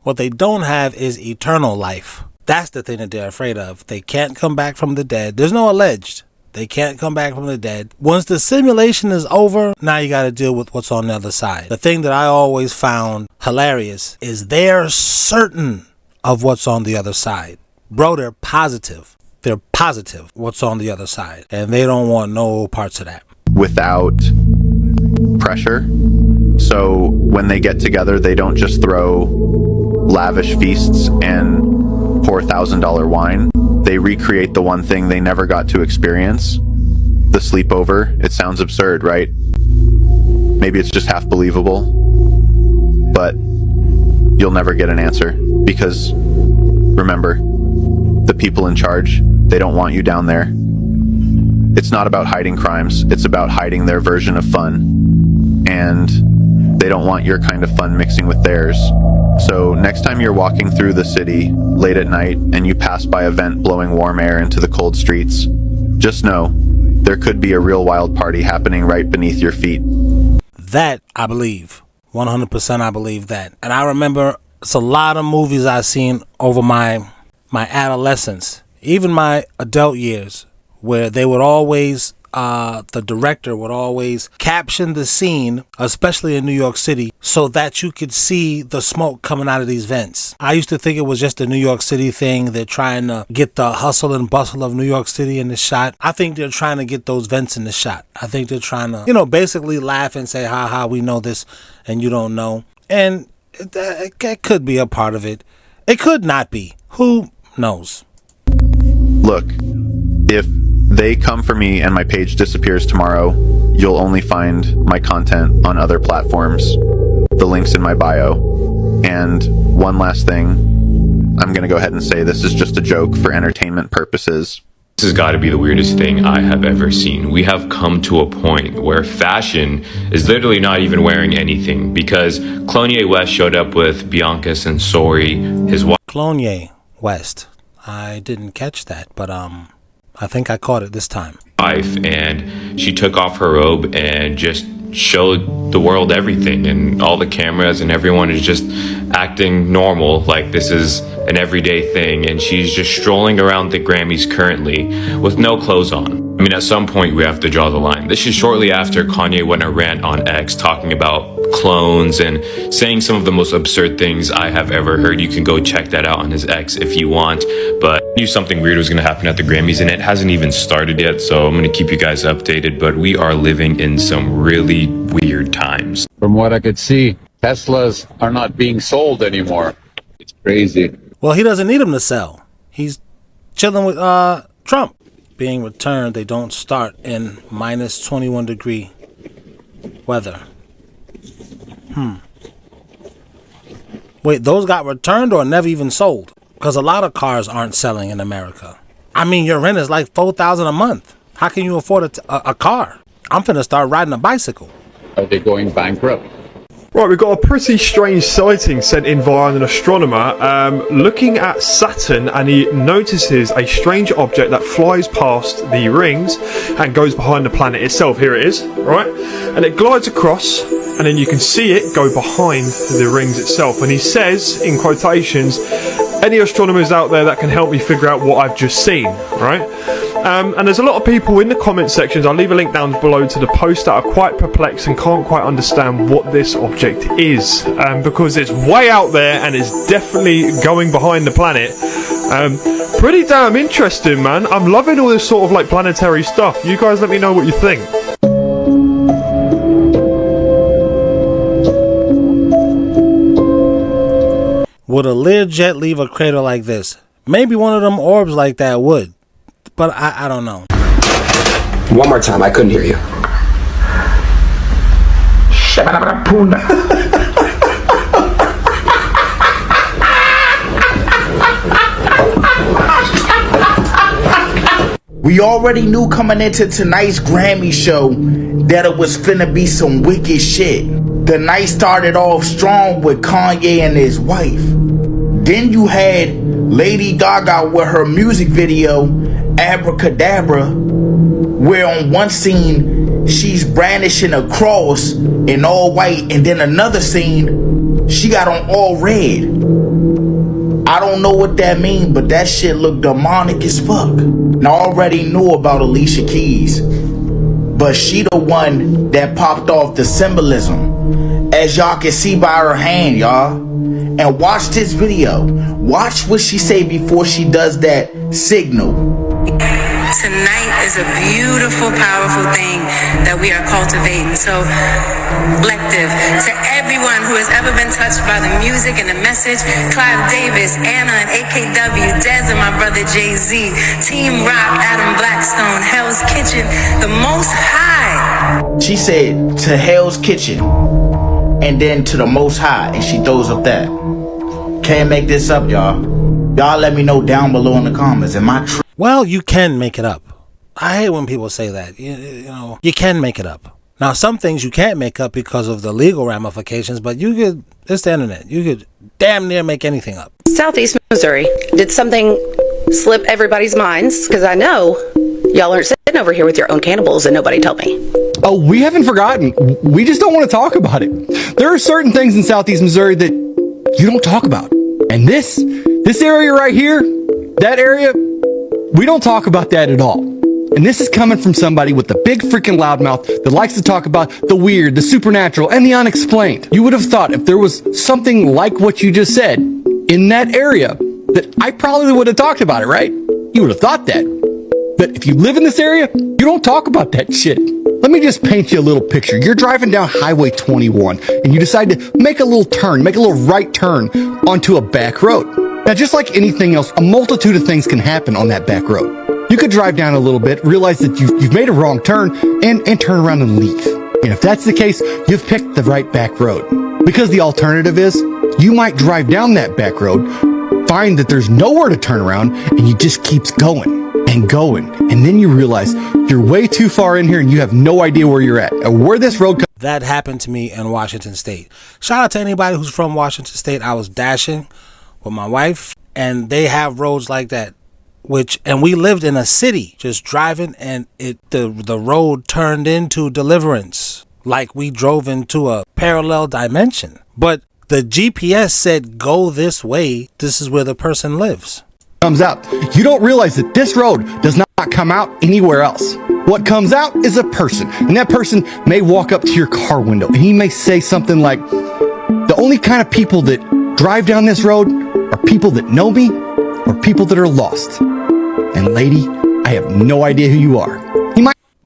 What they don't have is eternal life. That's the thing that they're afraid of. They can't come back from the dead. There's no alleged. They can't come back from the dead. Once the simulation is over, now you got to deal with what's on the other side. The thing that I always found hilarious is they're certain of what's on the other side. Bro, they're positive. They're positive what's on the other side. And they don't want no parts of that. Without pressure. So when they get together, they don't just throw lavish feasts and pour $1,000 wine. They recreate the one thing they never got to experience. The sleepover. It sounds absurd, right? Maybe it's just half believable. But you'll never get an answer. Because, remember, the people in charge, they don't want you down there. It's not about hiding crimes. It's about hiding their version of fun. And they don't want your kind of fun mixing with theirs. So next time you're walking through the city late at night and you pass by a vent blowing warm air into the cold streets, just know there could be a real wild party happening right beneath your feet. That I believe. 100% I believe that. And I remember it's a lot of movies I've seen over my adolescence, even my adult years, where they would always, the director would always caption the scene, especially in New York City, so that you could see the smoke coming out of these vents. I used to think it was just a New York City thing. They're trying to get the hustle and bustle of New York City in the shot. I think they're trying to get those vents in the shot. I think they're trying to, basically laugh and say, ha ha, we know this and you don't know. And it could be a part of it. It could not be. Who knows? Look, if they come for me and my page disappears tomorrow, you'll only find my content on other platforms. The link's in my bio. And one last thing, I'm going to go ahead and say this is just a joke for entertainment purposes. This has got to be the weirdest thing I have ever seen. We have come to a point where fashion is literally not even wearing anything, because Kanye West showed up with Bianca Sensori, his wife. Kanye West. I didn't catch that, but I think I caught it this time. And she took off her robe and just showed the world everything, and all the cameras and everyone is just acting normal, like this is an everyday thing, and she's just strolling around the Grammys currently with no clothes on. I mean, at some point we have to draw the line. This is shortly after Kanye went on a rant on X talking about clones and saying some of the most absurd things I have ever heard. You can go check that out on his X if you want, but I knew something weird was going to happen at the Grammys, and it hasn't even started yet, so I'm going to keep you guys updated, but we are living in some really weird times. From what I could see, Teslas are not being sold anymore. It's crazy. Well, he doesn't need them to sell. He's chilling with Trump. Being returned, they don't start in minus 21 degree weather. Wait, those got returned or never even sold? Because a lot of cars aren't selling in America. I mean, your rent is like $4,000 a month. How can you afford a car? I'm finna start riding a bicycle. Are they going bankrupt? Right, we've got a pretty strange sighting sent in via an astronomer looking at Saturn, and he notices a strange object that flies past the rings and goes behind the planet itself. Here it is, right? And it glides across, and then you can see it go behind the rings itself. And he says, in quotations, any astronomers out there that can help me figure out what I've just seen, right? And there's a lot of people in the comment sections, I'll leave a link down below to the post, that are quite perplexed and can't quite understand what this object is, because it's way out there and it's definitely going behind the planet. Pretty damn interesting, man. I'm loving all this sort of like planetary stuff. You guys let me know what you think. Would a Learjet leave a crater like this? Maybe one of them orbs like that would. But I don't know. One more time, I couldn't hear you. We already knew coming into tonight's Grammy show that it was finna be some wicked shit. The night started off strong with Kanye and his wife. Then you had Lady Gaga with her music video, Abracadabra, where on one scene she's brandishing a cross in all white, and then another scene she got on all red. I don't know what that means, but that shit looked demonic as fuck. Now, I already knew about Alicia Keys, but she the one that popped off the Symbolism as y'all can see by her hand, y'all. And watch this video. Watch what she say before she does that signal. Tonight is a beautiful, powerful thing that we are cultivating. So, collective, to everyone who has ever been touched by the music and the message, Clive Davis, Anna and AKW, Dez and my brother Jay-Z, Team Rock, Adam Blackstone, Hell's Kitchen, the Most High. She said to Hell's Kitchen and then to the Most High, and she throws up that. Can't make this up, y'all. Y'all let me know down below in the comments. Am I true? Well, you can make it up. I hate when people say that. You know, you can make it up. Now, some things you can't make up because of the legal ramifications, but you could, it's the internet. You could damn near make anything up. Southeast Missouri. Did something slip everybody's minds? Because I know y'all aren't sitting over here with your own cannibals and nobody told me. Oh, we haven't forgotten. We just don't want to talk about it. There are certain things in Southeast Missouri that you don't talk about. And this area right here, that area, we don't talk about that at all. And this is coming from somebody with the big freaking loudmouth that likes to talk about the weird, the supernatural, and the unexplained. You would have thought if there was something like what you just said in that area, that I probably would have talked about it, right? You would have thought that. But if you live in this area, you don't talk about that shit. Let me just paint you a little picture. You're driving down Highway 21 and you decide to make a little turn, make a little right turn onto a back road. Now, just like anything else, a multitude of things can happen on that back road. You could drive down a little bit, realize that you've made a wrong turn, and turn around and leave. And if that's the case, you've picked the right back road. Because the alternative is, you might drive down that back road, find that there's nowhere to turn around, and you just keeps going and going. And then you realize you're way too far in here and you have no idea where you're at or where this road comes. That happened to me in Washington State. Shout out to anybody who's from Washington State. I was dashing with my wife and they have roads like that. And we lived in a city, just driving, and the road turned into Deliverance, like we drove into a parallel dimension. But the GPS said, go this way. This is where the person lives. Comes out. You don't realize that this road does not come out anywhere else. What comes out is a person, and that person may walk up to your car window and he may say something like, the only kind of people that drive down this road are people that know me or people that are lost. And lady, I have no idea who you are.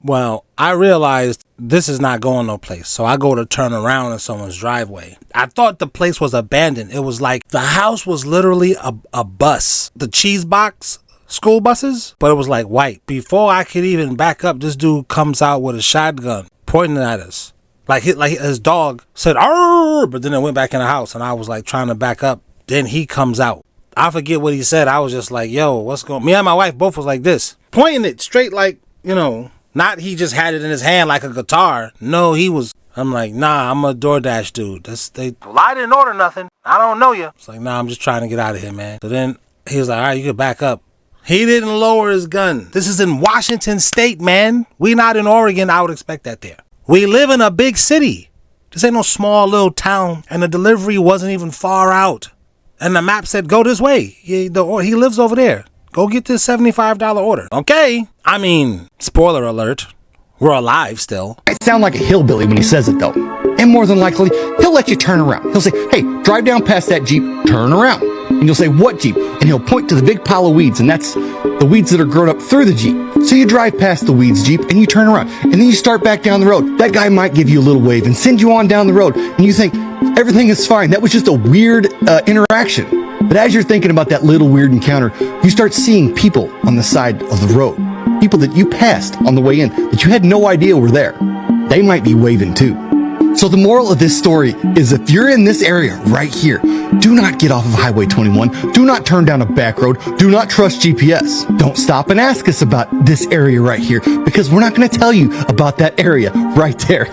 Well, I realized this is not going no place. So I go to turn around in someone's driveway. I thought the place was abandoned. It was like the house was literally a bus. The cheese box school buses, but it was like white. Before I could even back up, this dude comes out with a shotgun pointing at us. Like his dog said, "Arr!" But then it went back in the house and I was like trying to back up. Then he comes out. I forget what he said. I was just like, yo, what's going on? Me and my wife both was like this, pointing it straight like, you know, not he just had it in his hand like a guitar. No, he was. I'm like, nah, I'm a DoorDash dude. Well, I didn't order nothing. I don't know you. It's like, nah, I'm just trying to get out of here, man. So then he was like, all right, you can back up. He didn't lower his gun. This is in Washington State, man. We not in Oregon. I would expect that there. We live in a big city. This ain't no small little town. And the delivery wasn't even far out. And the map said, go this way. He lives over there. Go get this $75 order. Okay. I mean, spoiler alert. We're alive still. Might sound like a hillbilly when he says it though. And more than likely, he'll let you turn around. He'll say, hey, drive down past that Jeep, turn around. And you'll say, what Jeep? And he'll point to the big pile of weeds, and that's the weeds that are grown up through the Jeep. So you drive past the weeds Jeep and you turn around. And then you start back down the road. That guy might give you a little wave and send you on down the road. And you think, everything is fine. That was just a weird interaction. But as you're thinking about that little weird encounter, you start seeing people on the side of the road. People that you passed on the way in that you had no idea were there. They might be waving too. So the moral of this story is if you're in this area right here, do not get off of Highway 21. Do not turn down a back road. Do not trust GPS. Don't stop and ask us about this area right here because we're not going to tell you about that area right there.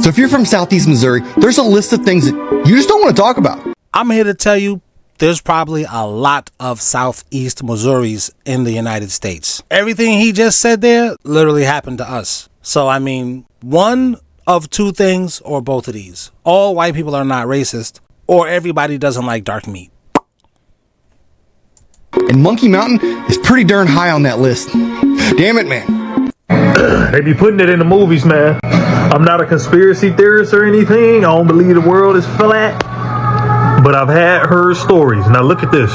So if you're from Southeast Missouri, there's a list of things that you just don't want to talk about. I'm here to tell you there's probably a lot of Southeast Missouris in the United States. Everything he just said there literally happened to us. So, I mean, one of two things or both of these. All white people are not racist, or everybody doesn't like dark meat. And Monkey Mountain is pretty darn high on that list. Damn it, man. They be putting it in the movies, man. I'm not a conspiracy theorist or anything. I don't believe the world is flat. But I've heard stories. Now look at this.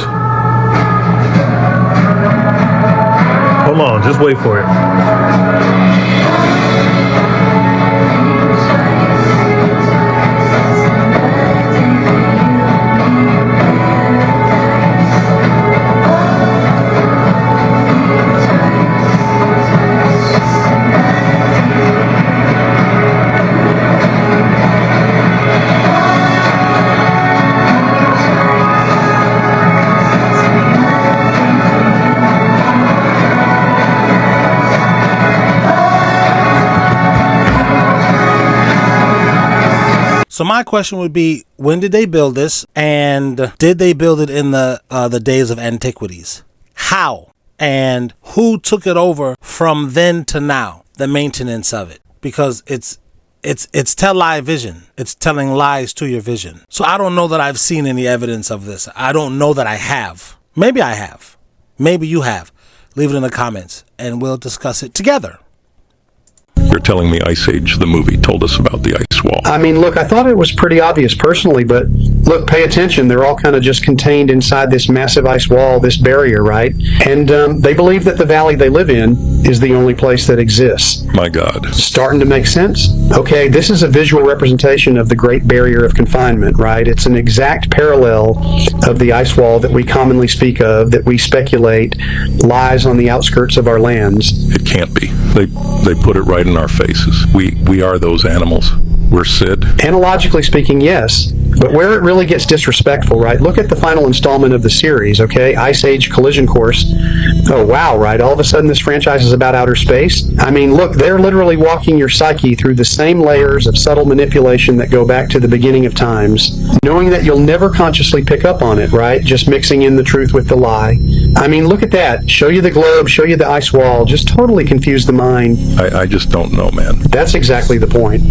Hold on, just wait for it. So my question would be, when did they build this, and did they build it in the days of Antiquities? How and who took it over from then to now? The maintenance of it, because it's tell-lie vision. It's telling lies to your vision. So I don't know that I've seen any evidence of this. I don't know that I have. Maybe I have. Maybe you have. Leave it in the comments and we'll discuss it together. You're telling me Ice Age, the movie, told us about the ice wall. I mean, look, I thought it was pretty obvious personally, but look, pay attention. They're all kind of just contained inside this massive ice wall, this barrier, right? And they believe that the valley they live in is the only place that exists. My God. Starting to make sense? Okay, this is a visual representation of the Great Barrier of Confinement, right? It's an exact parallel of the ice wall that we commonly speak of, that we speculate lies on the outskirts of our lands. It can't be. They put it right in our faces. We are those animals. We're Sid. Analogically speaking, yes. But where it really gets disrespectful, right? Look at the final installment of the series, okay? Ice Age Collision Course. Oh, wow, right? All of a sudden this franchise is about outer space? I mean, look, they're literally walking your psyche through the same layers of subtle manipulation that go back to the beginning of times, knowing that you'll never consciously pick up on it, right? Just mixing in the truth with the lie. I mean, look at that. Show you the globe, show you the ice wall, just totally confuse the mind. I just don't know, man. That's exactly the point.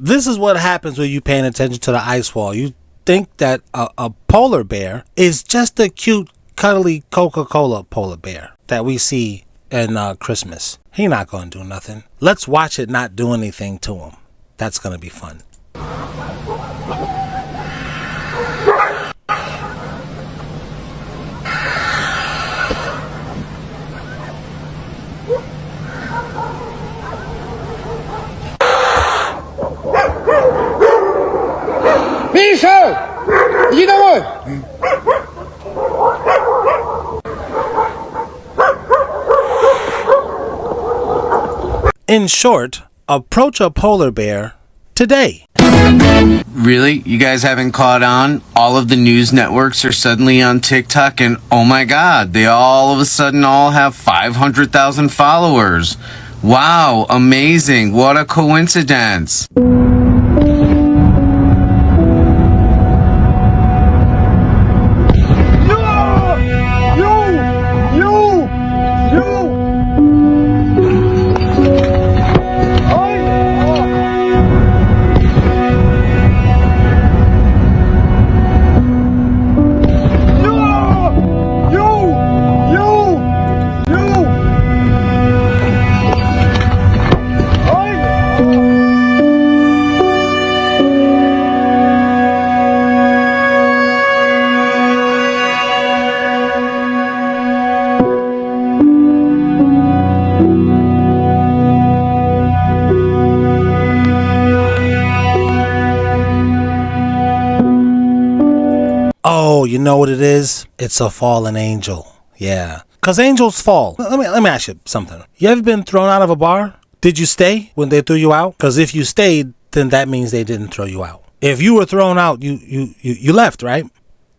This is what happens when you paying attention to the ice wall. You think that a polar bear is just a cute, cuddly Coca-Cola polar bear that we see in Christmas. He not going to do nothing. Let's watch it not do anything to him. That's going to be fun. In short, approach a polar bear today. Really? You guys haven't caught on? All of the news networks are suddenly on TikTok and oh my god, they all of a sudden all have 500,000 followers. Wow, amazing. What a coincidence. Oh, you know what it is? It's a fallen angel. Yeah. Because angels fall. Let me ask you something. You ever been thrown out of a bar? Did you stay when they threw you out? Because if you stayed, then that means they didn't throw you out. If you were thrown out, you left, right?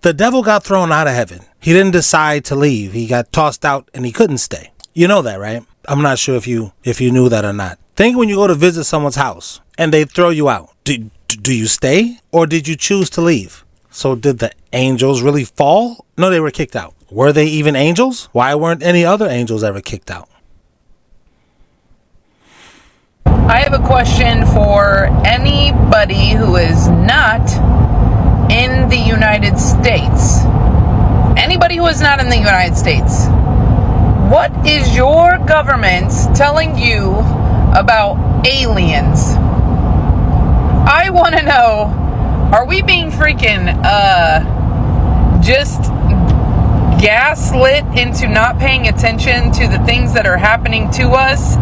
The devil got thrown out of heaven. He didn't decide to leave. He got tossed out and he couldn't stay. You know that, right? I'm not sure if you knew that or not. Think when you go to visit someone's house and they throw you out. Do you stay or did you choose to leave? So did the angels really fall? No, they were kicked out. Were they even angels? Why weren't any other angels ever kicked out? I have a question for anybody who is not in the United States. Anybody who is not in the United States. What is your government telling you about aliens? I want to know, are we being freaking, just gaslit into not paying attention to the things that are happening to us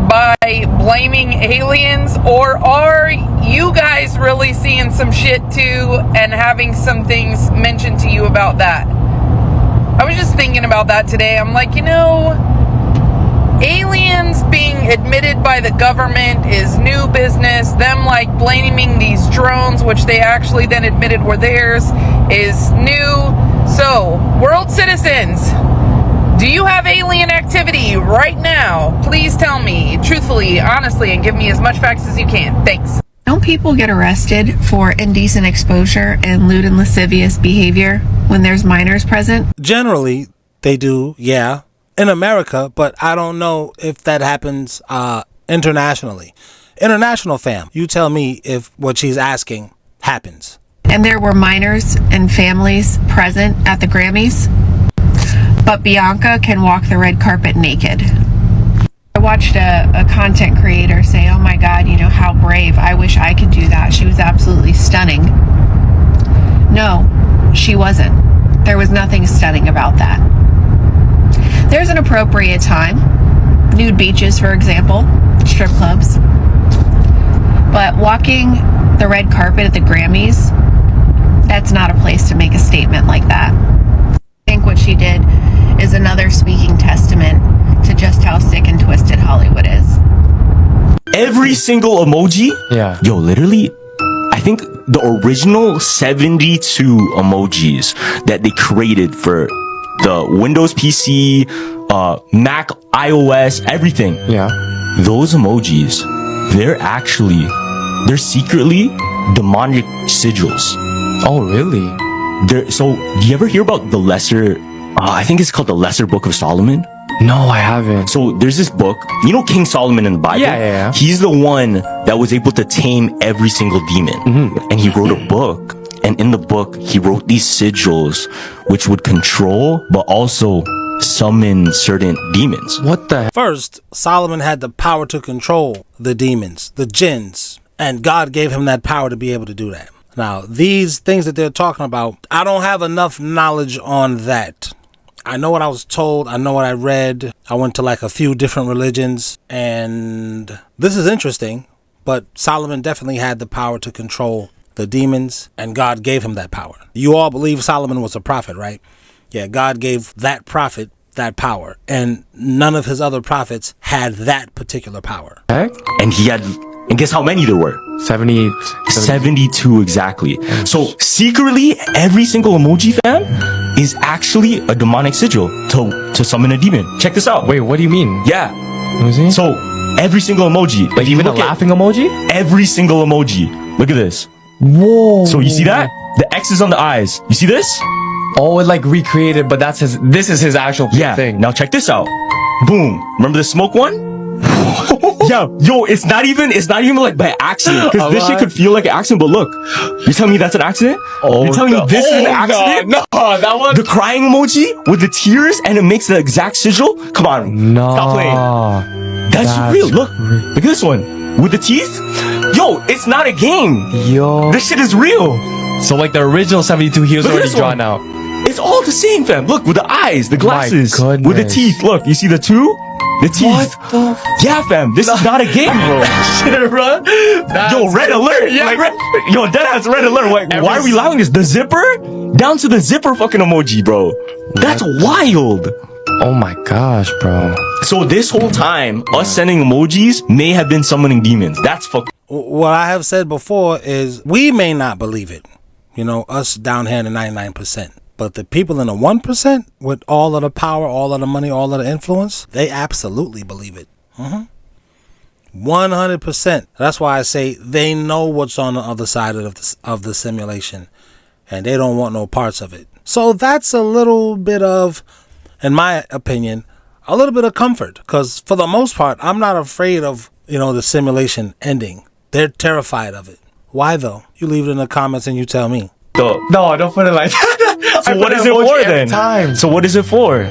by blaming aliens? Or are you guys really seeing some shit too and having some things mentioned to you about that? I was just thinking about that today. I'm like, aliens being admitted by the government is new business. Them like blaming these drones, which they actually then admitted were theirs, is new. So, world citizens, do you have alien activity right now? Please tell me, truthfully, honestly, and give me as much facts as you can. Thanks. Don't people get arrested for indecent exposure and lewd and lascivious behavior when there's minors present? Generally, they do, yeah. In America, but I don't know if that happens internationally. International fam, you tell me if what she's asking happens. And there were minors and families present at the Grammys, but Bianca can walk the red carpet naked. I watched a content creator say, oh my God, how brave. I wish I could do that. She was absolutely stunning. No, she wasn't. There was nothing stunning about that. There's an appropriate time. Nude beaches, for example, strip clubs. But walking the red carpet at the Grammys, that's not a place to make a statement like that. I think what she did is another speaking testament to just how sick and twisted Hollywood is. Every single emoji? Yeah. Yo, literally, I think the original 72 emojis that they created for the Windows PC, Mac, iOS, everything. Yeah. Those emojis, they're secretly demonic sigils. Oh, really? So, do you ever hear about the lesser, I think it's called the Lesser Book of Solomon? No, I haven't. So, there's this book, King Solomon in the Bible? Yeah. He's the one that was able to tame every single demon. And he wrote a book. And in the book, he wrote these sigils, which would control, but also summon certain demons. What the heck? First, Solomon had the power to control the demons, the jinns, and God gave him that power to be able to do that. Now, these things that they're talking about, I don't have enough knowledge on that. I know what I was told. I know what I read. I went to like a few different religions, and this is interesting, but Solomon definitely had the power to control the demons, and God gave him that power. You all believe Solomon was a prophet, right? Yeah, God gave that prophet that power, and none of his other prophets had that particular power. And guess how many there were? 72 exactly. So secretly, every single emoji fan is actually a demonic sigil to summon a demon. Check this out. Wait, what do you mean? Yeah. So every single emoji, like even a laughing emoji? Every single emoji. Look at this. Whoa. So you see that? The X is on the eyes. You see this? Oh, it like recreated, but this is his actual thing. Now check this out. Boom. Remember the smoke one? Yeah, yo, it's not even like by accident, because this shit could feel like an accident, but look, you're telling me that's an accident? You're telling me this is an accident? No, that one. The crying emoji with the tears and it makes the exact sigil? Come on. No. Stop playing. That's real. Look at this one. With the teeth? Yo, it's not a game. Yo. This shit is real. So like the original 72, he was already drawn out. It's all the same, fam. Look, with the eyes, the glasses, with the teeth. Look, you see the two? The teeth. Yeah, fam. This is not a game, bro. Shit, bro. Yo, red alert. Yeah, yo, that has red alert. Why are we allowing this? The zipper? Down to the zipper fucking emoji, bro. That's wild. Oh my gosh, bro. So this whole time, us sending emojis may have been summoning demons. That's fucking... What I have said before is we may not believe it. Us down here in the 99%. But the people in the 1% with all of the power, all of the money, all of the influence, they absolutely believe it. 100%. That's why I say they know what's on the other side of the simulation, and they don't want no parts of it. So that's a little bit of, in my opinion, a little bit of comfort, because for the most part, I'm not afraid of, the simulation ending. They're terrified of it. Why though? You leave it in the comments and you tell me. No, don't put it like that. So what is it for then? So what is it for?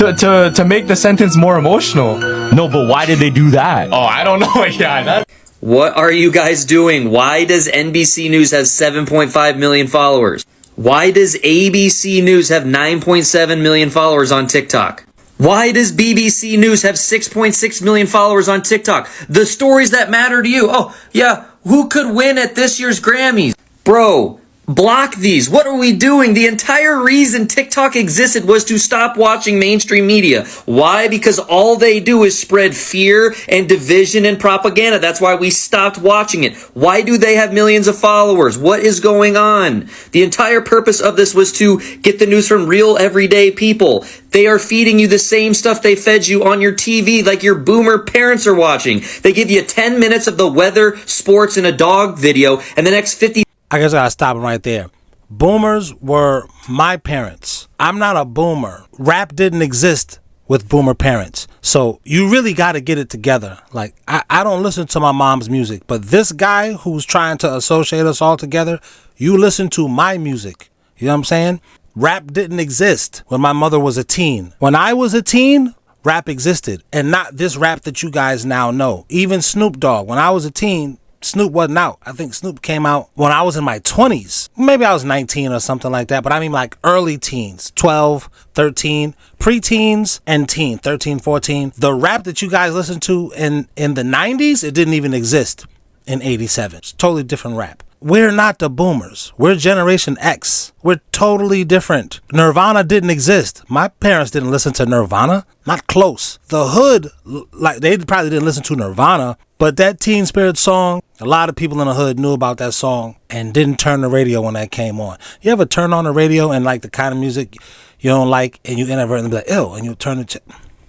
to make the sentence more emotional. No, but why did they do that? Oh, I don't know. Yeah, What are you guys doing? Why does NBC News have 7.5 million followers? Why does ABC News have 9.7 million followers on TikTok? Why does BBC News have 6.6 million followers on TikTok? The stories that matter to you. Oh, yeah, who could win at this year's Grammys? Bro, block these. What are we doing? The entire reason TikTok existed was to stop watching mainstream media. Why? Because all they do is spread fear and division and propaganda. That's why we stopped watching it. Why do they have millions of followers? What is going on? The entire purpose of this was to get the news from real everyday people. They are feeding you the same stuff they fed you on your TV like your boomer parents are watching. They give you 10 minutes of the weather, sports, and a dog video, and the next 50... I guess I gotta stop him right there. Boomers were my parents. I'm not a boomer. Rap didn't exist with boomer parents. So you really gotta get it together. Like, I don't listen to my mom's music, but this guy who's trying to associate us all together, you listen to my music. You know what I'm saying? Rap didn't exist when my mother was a teen. When I was a teen, rap existed. And not this rap that you guys now know. Even Snoop Dogg, when I was a teen, Snoop wasn't out. I think Snoop came out when I was in my 20s. Maybe I was 19 or something like that, but I mean like early teens, 12, 13, pre-teens and teen, 13, 14. The rap that you guys listen to in the 90s, it didn't even exist in 87. It's totally different rap. We're not the boomers. We're Generation X. We're totally different. Nirvana didn't exist. My parents didn't listen to Nirvana. Not close. The Hood, like they probably didn't listen to Nirvana, but that Teen Spirit song, a lot of people in the hood knew about that song and didn't turn the radio when that came on. You ever turn on the radio and like the kind of music you don't like and you inadvertently be like, ew, and you turn it.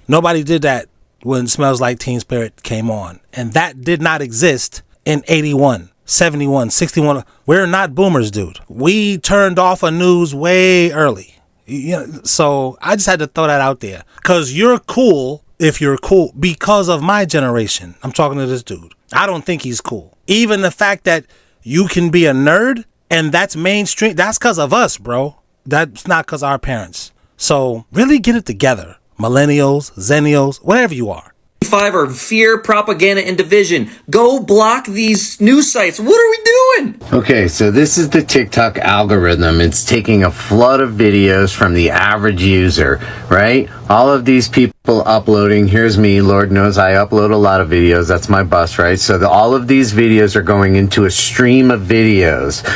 Nobody did that when Smells Like Teen Spirit came on. And that did not exist in 81. 71, 61. We're not boomers, dude. We turned off a news way early. So I just had to throw that out there. Because you're cool if you're cool because of my generation. I'm talking to this dude. I don't think he's cool. Even the fact that you can be a nerd and that's mainstream, that's because of us, bro. That's not because of our parents. So really get it together. Millennials, Zennials, whatever you are. Or fear, propaganda, and division. Go block these news sites. What are we doing? Okay, so this is the TikTok algorithm. It's taking a flood of videos from the average user, right? All of these people uploading. Here's me. Lord knows I upload a lot of videos. That's my bus, right? So all of these videos are going into a stream of videos.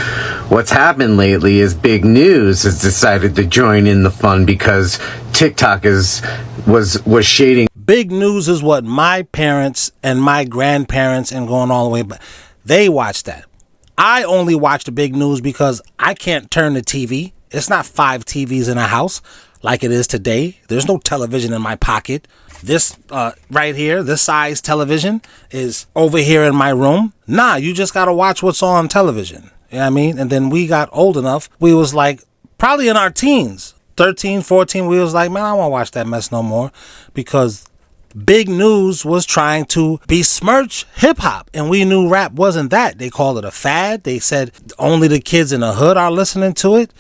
What's happened lately is Big News has decided to join in the fun because TikTok was shading. Big News is what my parents and my grandparents and going all the way back, they watched that. I only watch the Big News because I can't turn the TV. It's not 5 TVs in a house like it is today. There's no television in my pocket. This right here, this size television is over here in my room. Nah, you just got to watch what's on television. You know what I mean? And then we got old enough. We was like probably in our teens, 13, 14. We was like, man, I don't want to watch that mess no more because Big News was trying to besmirch hip hop, and we knew rap wasn't that. They called it a fad. They said only the kids in the hood are listening to it.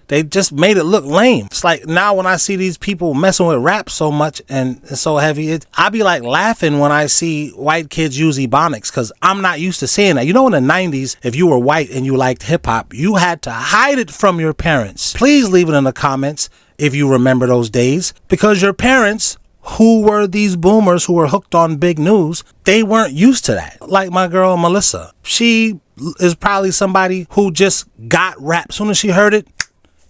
They just made it look lame. It's like now when I see these people messing with rap so much and so heavy, I be like laughing when I see white kids use Ebonics because I'm not used to seeing that. You know, in the 90s, if you were white and you liked hip hop, you had to hide it from your parents. Please leave it in the comments if you remember those days, because your parents, who were these boomers who were hooked on Big News, they weren't used to that. Like my girl Melissa, she is probably somebody who just got rap. As soon as she heard it,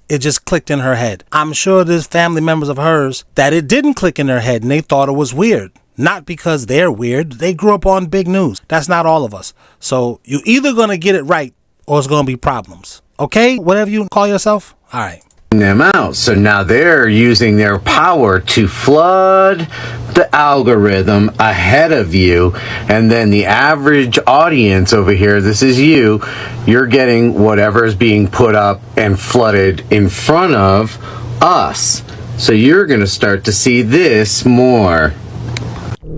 it just clicked in her head. I'm sure there's family members of hers that it didn't click in their head and they thought it was weird. Not because they're weird. They grew up on Big News. That's not all of us. So you either going to get it right or it's going to be problems. Okay? Whatever you call yourself. All right. Them out. So now they're using their power to flood the algorithm ahead of you, and then the average audience over here, this is you're getting whatever is being put up and flooded in front of us. So you're going to start to see this more.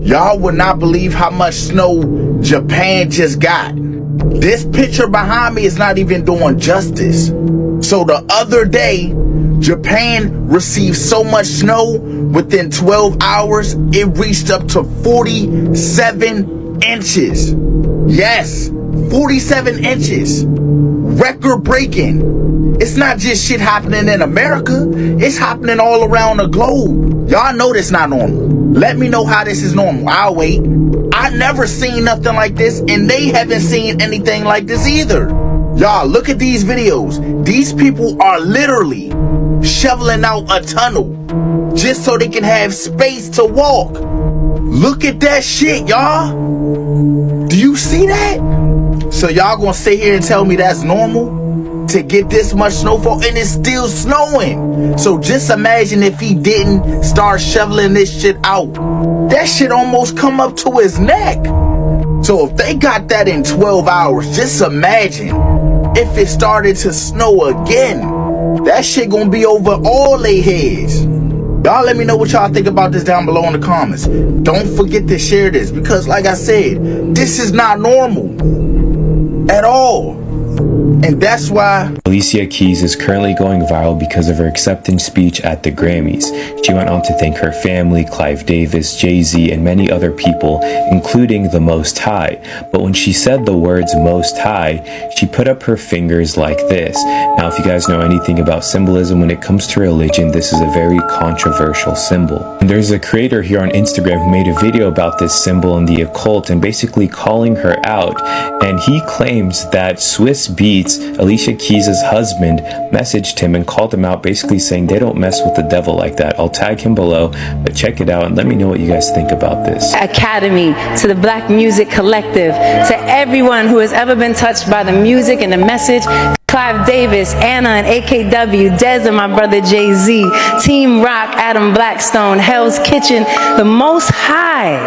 Y'all would not believe how much snow Japan just got. This picture behind me is not even doing justice. So the other day, Japan received so much snow within 12 hours, it reached up to 47 inches. Yes, 47 inches. Record breaking. It's not just shit happening in America, it's happening all around the globe. Y'all know this not normal. Let me know how this is normal. I'll wait. I never seen nothing like this, and they haven't seen anything like this either. Y'all, look at these videos. These people are literally shoveling out a tunnel just so they can have space to walk. Look at that shit, y'all. Do you see that? So y'all gonna sit here and tell me that's normal? To get this much snowfall, and it's still snowing. So just imagine if he didn't start shoveling this shit out. That shit almost come up to his neck. So if they got that in 12 hours, just imagine if it started to snow again. That shit gonna be over all they heads. Y'all let me know what y'all think about this down below in the comments. Don't forget to share this, because like I said, this is not normal at all. And that's why Alicia Keys is currently going viral because of her acceptance speech at the Grammys. She went on to thank her family, Clive Davis, Jay-Z, and many other people, including the Most High. But when she said the words Most High, she put up her fingers like this. Now, if you guys know anything about symbolism when it comes to religion, this is a very controversial symbol. And there's a creator here on Instagram who made a video about this symbol and the occult and basically calling her out. And he claims that Swiss Beats, Alicia Keys' husband, messaged him and called him out, basically saying they don't mess with the devil like that. I'll tag him below, but check it out and let me know what you guys think about this. Academy, to the Black Music Collective, to everyone who has ever been touched by the music and the message. Clive Davis, Anna and AKW, Dez and my brother Jay-Z, Team Rock, Adam Blackstone, Hell's Kitchen, the Most High,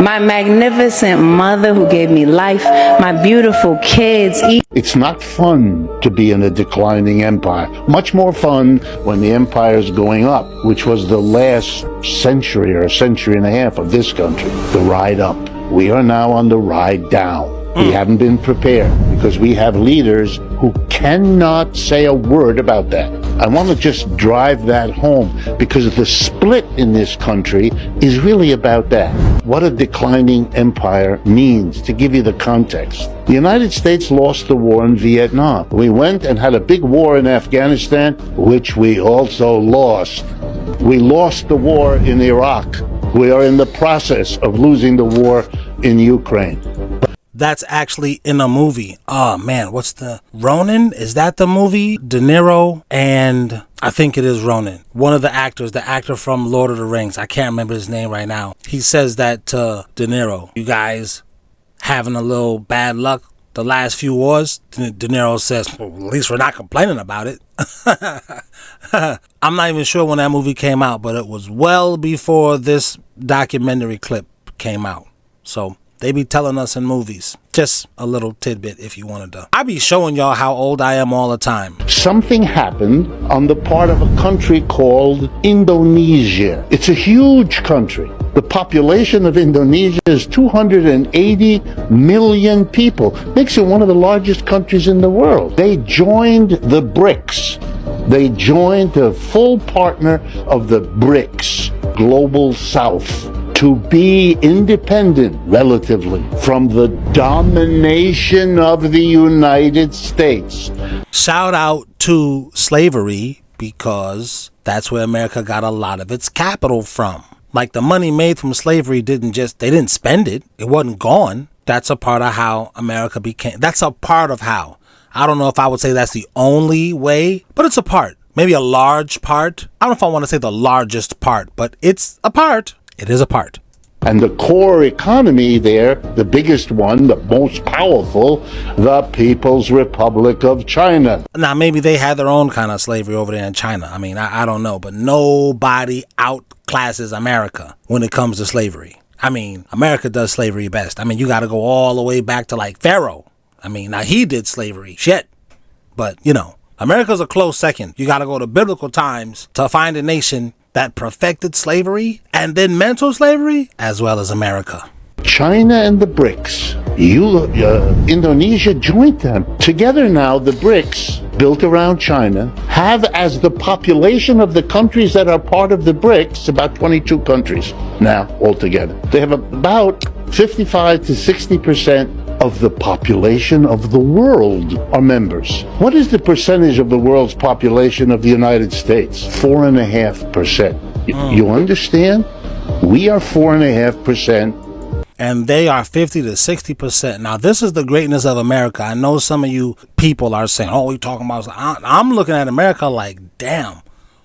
my magnificent mother who gave me life, my beautiful kids. It's not fun to be in a declining empire. Much more fun when the empire is going up, which was the last century or a century and a half of this country, the ride up. We are now on the ride down. We haven't been prepared because we have leaders who cannot say a word about that. I want to just drive that home because the split in this country is really about that. What a declining empire means, to give you the context. The United States lost the war in Vietnam. We went and had a big war in Afghanistan, which we also lost. We lost the war in Iraq. We are in the process of losing the war in Ukraine. That's actually in a movie. Oh man, what's the Ronin? Is that the movie? De Niro and I think it is Ronin. One of the actors, the actor from Lord of the Rings. I can't remember his name right now. He says that to De Niro. You guys having a little bad luck the last few wars? De Niro says, well, at least we're not complaining about it. I'm not even sure when that movie came out, but it was well before this documentary clip came out. So they be telling us in movies. Just a little tidbit if you wanted to. I be showing y'all how old I am all the time. Something happened on the part of a country called Indonesia. It's a huge country. The population of Indonesia is 280 million people. Makes it one of the largest countries in the world. They joined the BRICS. They joined a full partner of the BRICS, Global South, to be independent, relatively, from the domination of the United States. Shout out to slavery, because that's where America got a lot of its capital from. Like the money made from slavery they didn't spend it. It wasn't gone. That's a part of how America became. That's a part of how. I don't know if I would say that's the only way, but it's a part. Maybe a large part. I don't know if I want to say the largest part, but it's a part. It is a part. And the core economy there, the biggest one, the most powerful, the People's Republic of China. Now, maybe they had their own kind of slavery over there in China. I mean, I don't know, but nobody outclasses America when it comes to slavery. I mean, America does slavery best. I mean, you got to go all the way back to like Pharaoh. I mean, now he did slavery. Shit. But, you know, America's a close second. You got to go to biblical times to find a nation that perfected slavery and then mental slavery, as well as America. China and the BRICS. Indonesia joined them. Together now, the BRICS built around China, have as the population of the countries that are part of the BRICS, about 22 countries now altogether. They have about 55 to 60% of the population of the world are members. What is the percentage of the world's population of the United States? 4.5%. You understand? We are 4.5%. And they are 50 to 60%. Now, this is the greatness of America. I know some of you people are saying, oh, we talking about... I'm looking at America like, damn,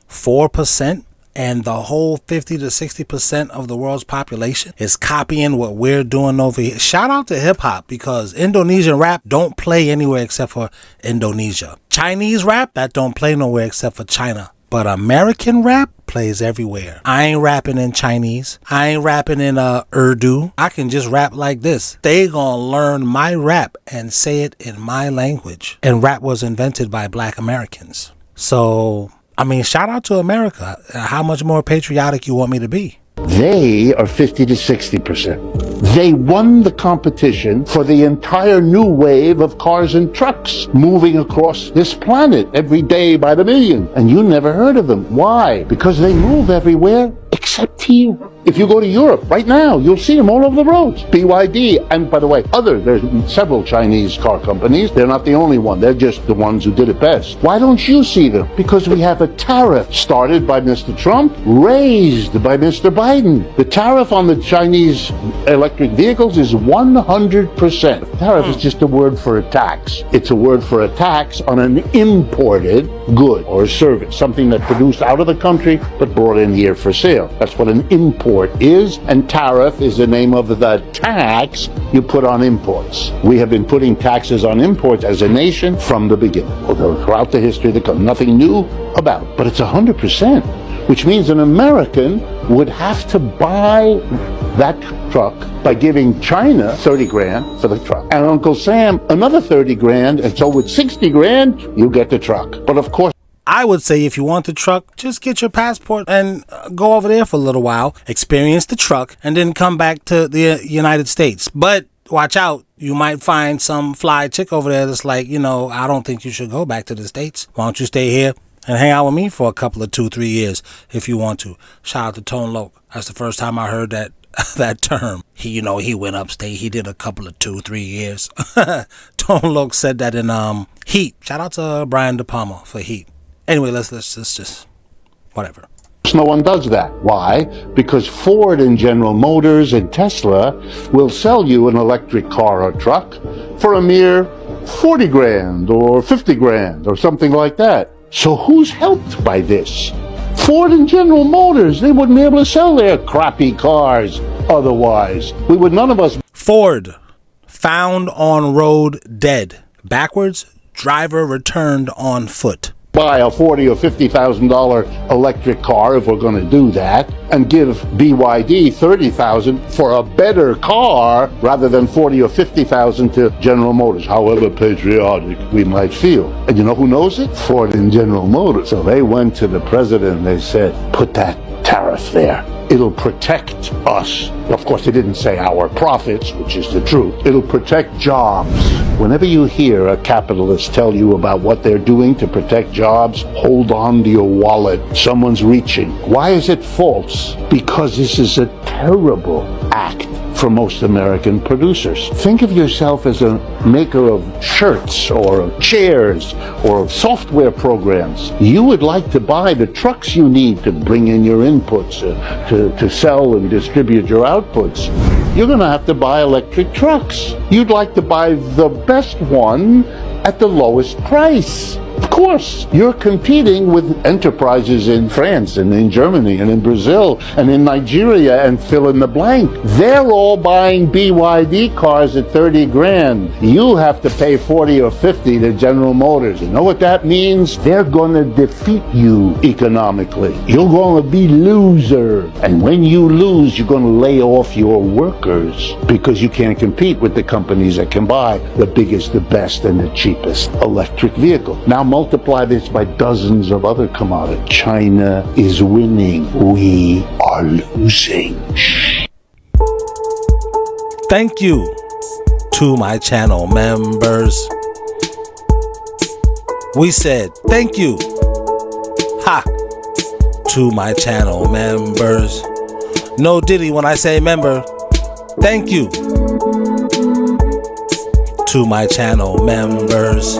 4%? And the whole 50 to 60% of the world's population is copying what we're doing over here. Shout out to hip hop, because Indonesian rap don't play anywhere except for Indonesia. Chinese rap, that don't play nowhere except for China. But American rap plays everywhere. I ain't rapping in Chinese. I ain't rapping in Urdu. I can just rap like this. They gonna learn my rap and say it in my language. And rap was invented by Black Americans. So... I mean, shout out to America. How much more patriotic you want me to be? They are 50 to 60%. They won the competition for the entire new wave of cars and trucks moving across this planet every day by the million. And you never heard of them. Why? Because they move everywhere except here. If you go to Europe right now, you'll see them all over the roads. BYD, and by the way, there's several Chinese car companies. They're not the only one. They're just the ones who did it best. Why don't you see them? Because we have a tariff started by Mr. Trump, raised by Mr. Biden. The tariff on the Chinese electric vehicles is 100%. Tariff is just a word for a tax. It's a word for a tax on an imported good or service, something that's produced out of the country but brought in here for sale. That's what an import is, and tariff is the name of the tax you put on imports. We have been putting taxes on imports as a nation from the beginning, although throughout the history of the country, nothing new about it. But it's 100%, which means an American would have to buy that truck by giving China 30 grand for the truck, and Uncle Sam another 30 grand, and so with 60 grand, you get the truck. But of course, I would say if you want the truck, just get your passport and go over there for a little while, experience the truck, and then come back to the United States. But watch out, you might find some fly chick over there that's like, I don't think you should go back to the States. Why don't you stay here and hang out with me for a couple of 2-3 years if you want to. Shout out to Tone Loc. That's the first time I heard that term. He went upstate. He did a couple of 2-3 years. Tone Loc said that in Heat. Shout out to Brian De Palma for Heat. Anyway, let's just whatever. No one does that. Why? Because Ford and General Motors and Tesla will sell you an electric car or truck for a mere 40 grand or 50 grand or something like that. So who's helped by this? Ford and General Motors. They wouldn't be able to sell their crappy cars otherwise. None of us. Ford, found on road dead. Backwards, driver returned on foot. Buy a $40,000 or $50,000 electric car if we're going to do that, and give BYD $30,000 for a better car rather than $40,000 or $50,000 to General Motors, however patriotic we might feel. And you know who knows it? Ford and General Motors. So they went to the president and they said, put that tariff there. It'll protect us. Of course, they didn't say our profits, which is the truth. It'll protect jobs. Whenever you hear a capitalist tell you about what they're doing to protect jobs, hold on to your wallet. Someone's reaching. Why is it false? Because this is a terrible act for most American producers. Think of yourself as a maker of shirts or of chairs or of software programs. You would like to buy the trucks you need to bring in your inputs, to sell and distribute your outputs. You're going to have to buy electric trucks. You'd like to buy the best one at the lowest price. Of course, you're competing with enterprises in France and in Germany and in Brazil and in Nigeria and fill in the blank. They're all buying BYD cars at 30 grand. You have to pay 40 or 50 to General Motors. You know what that means? They're going to defeat you economically. You're going to be loser. And when you lose, you're going to lay off your workers because you can't compete with the companies that can buy the biggest, the best, and the cheapest electric vehicle. Now multiply this by dozens of other commodities. China is winning. We are losing. Thank you to my channel members. We said thank you. Ha! To my channel members. No diddy when I say member. Thank you. To my channel members.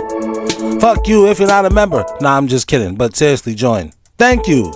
Fuck you if you're not a member. Nah, I'm just kidding. But seriously, join. Thank you.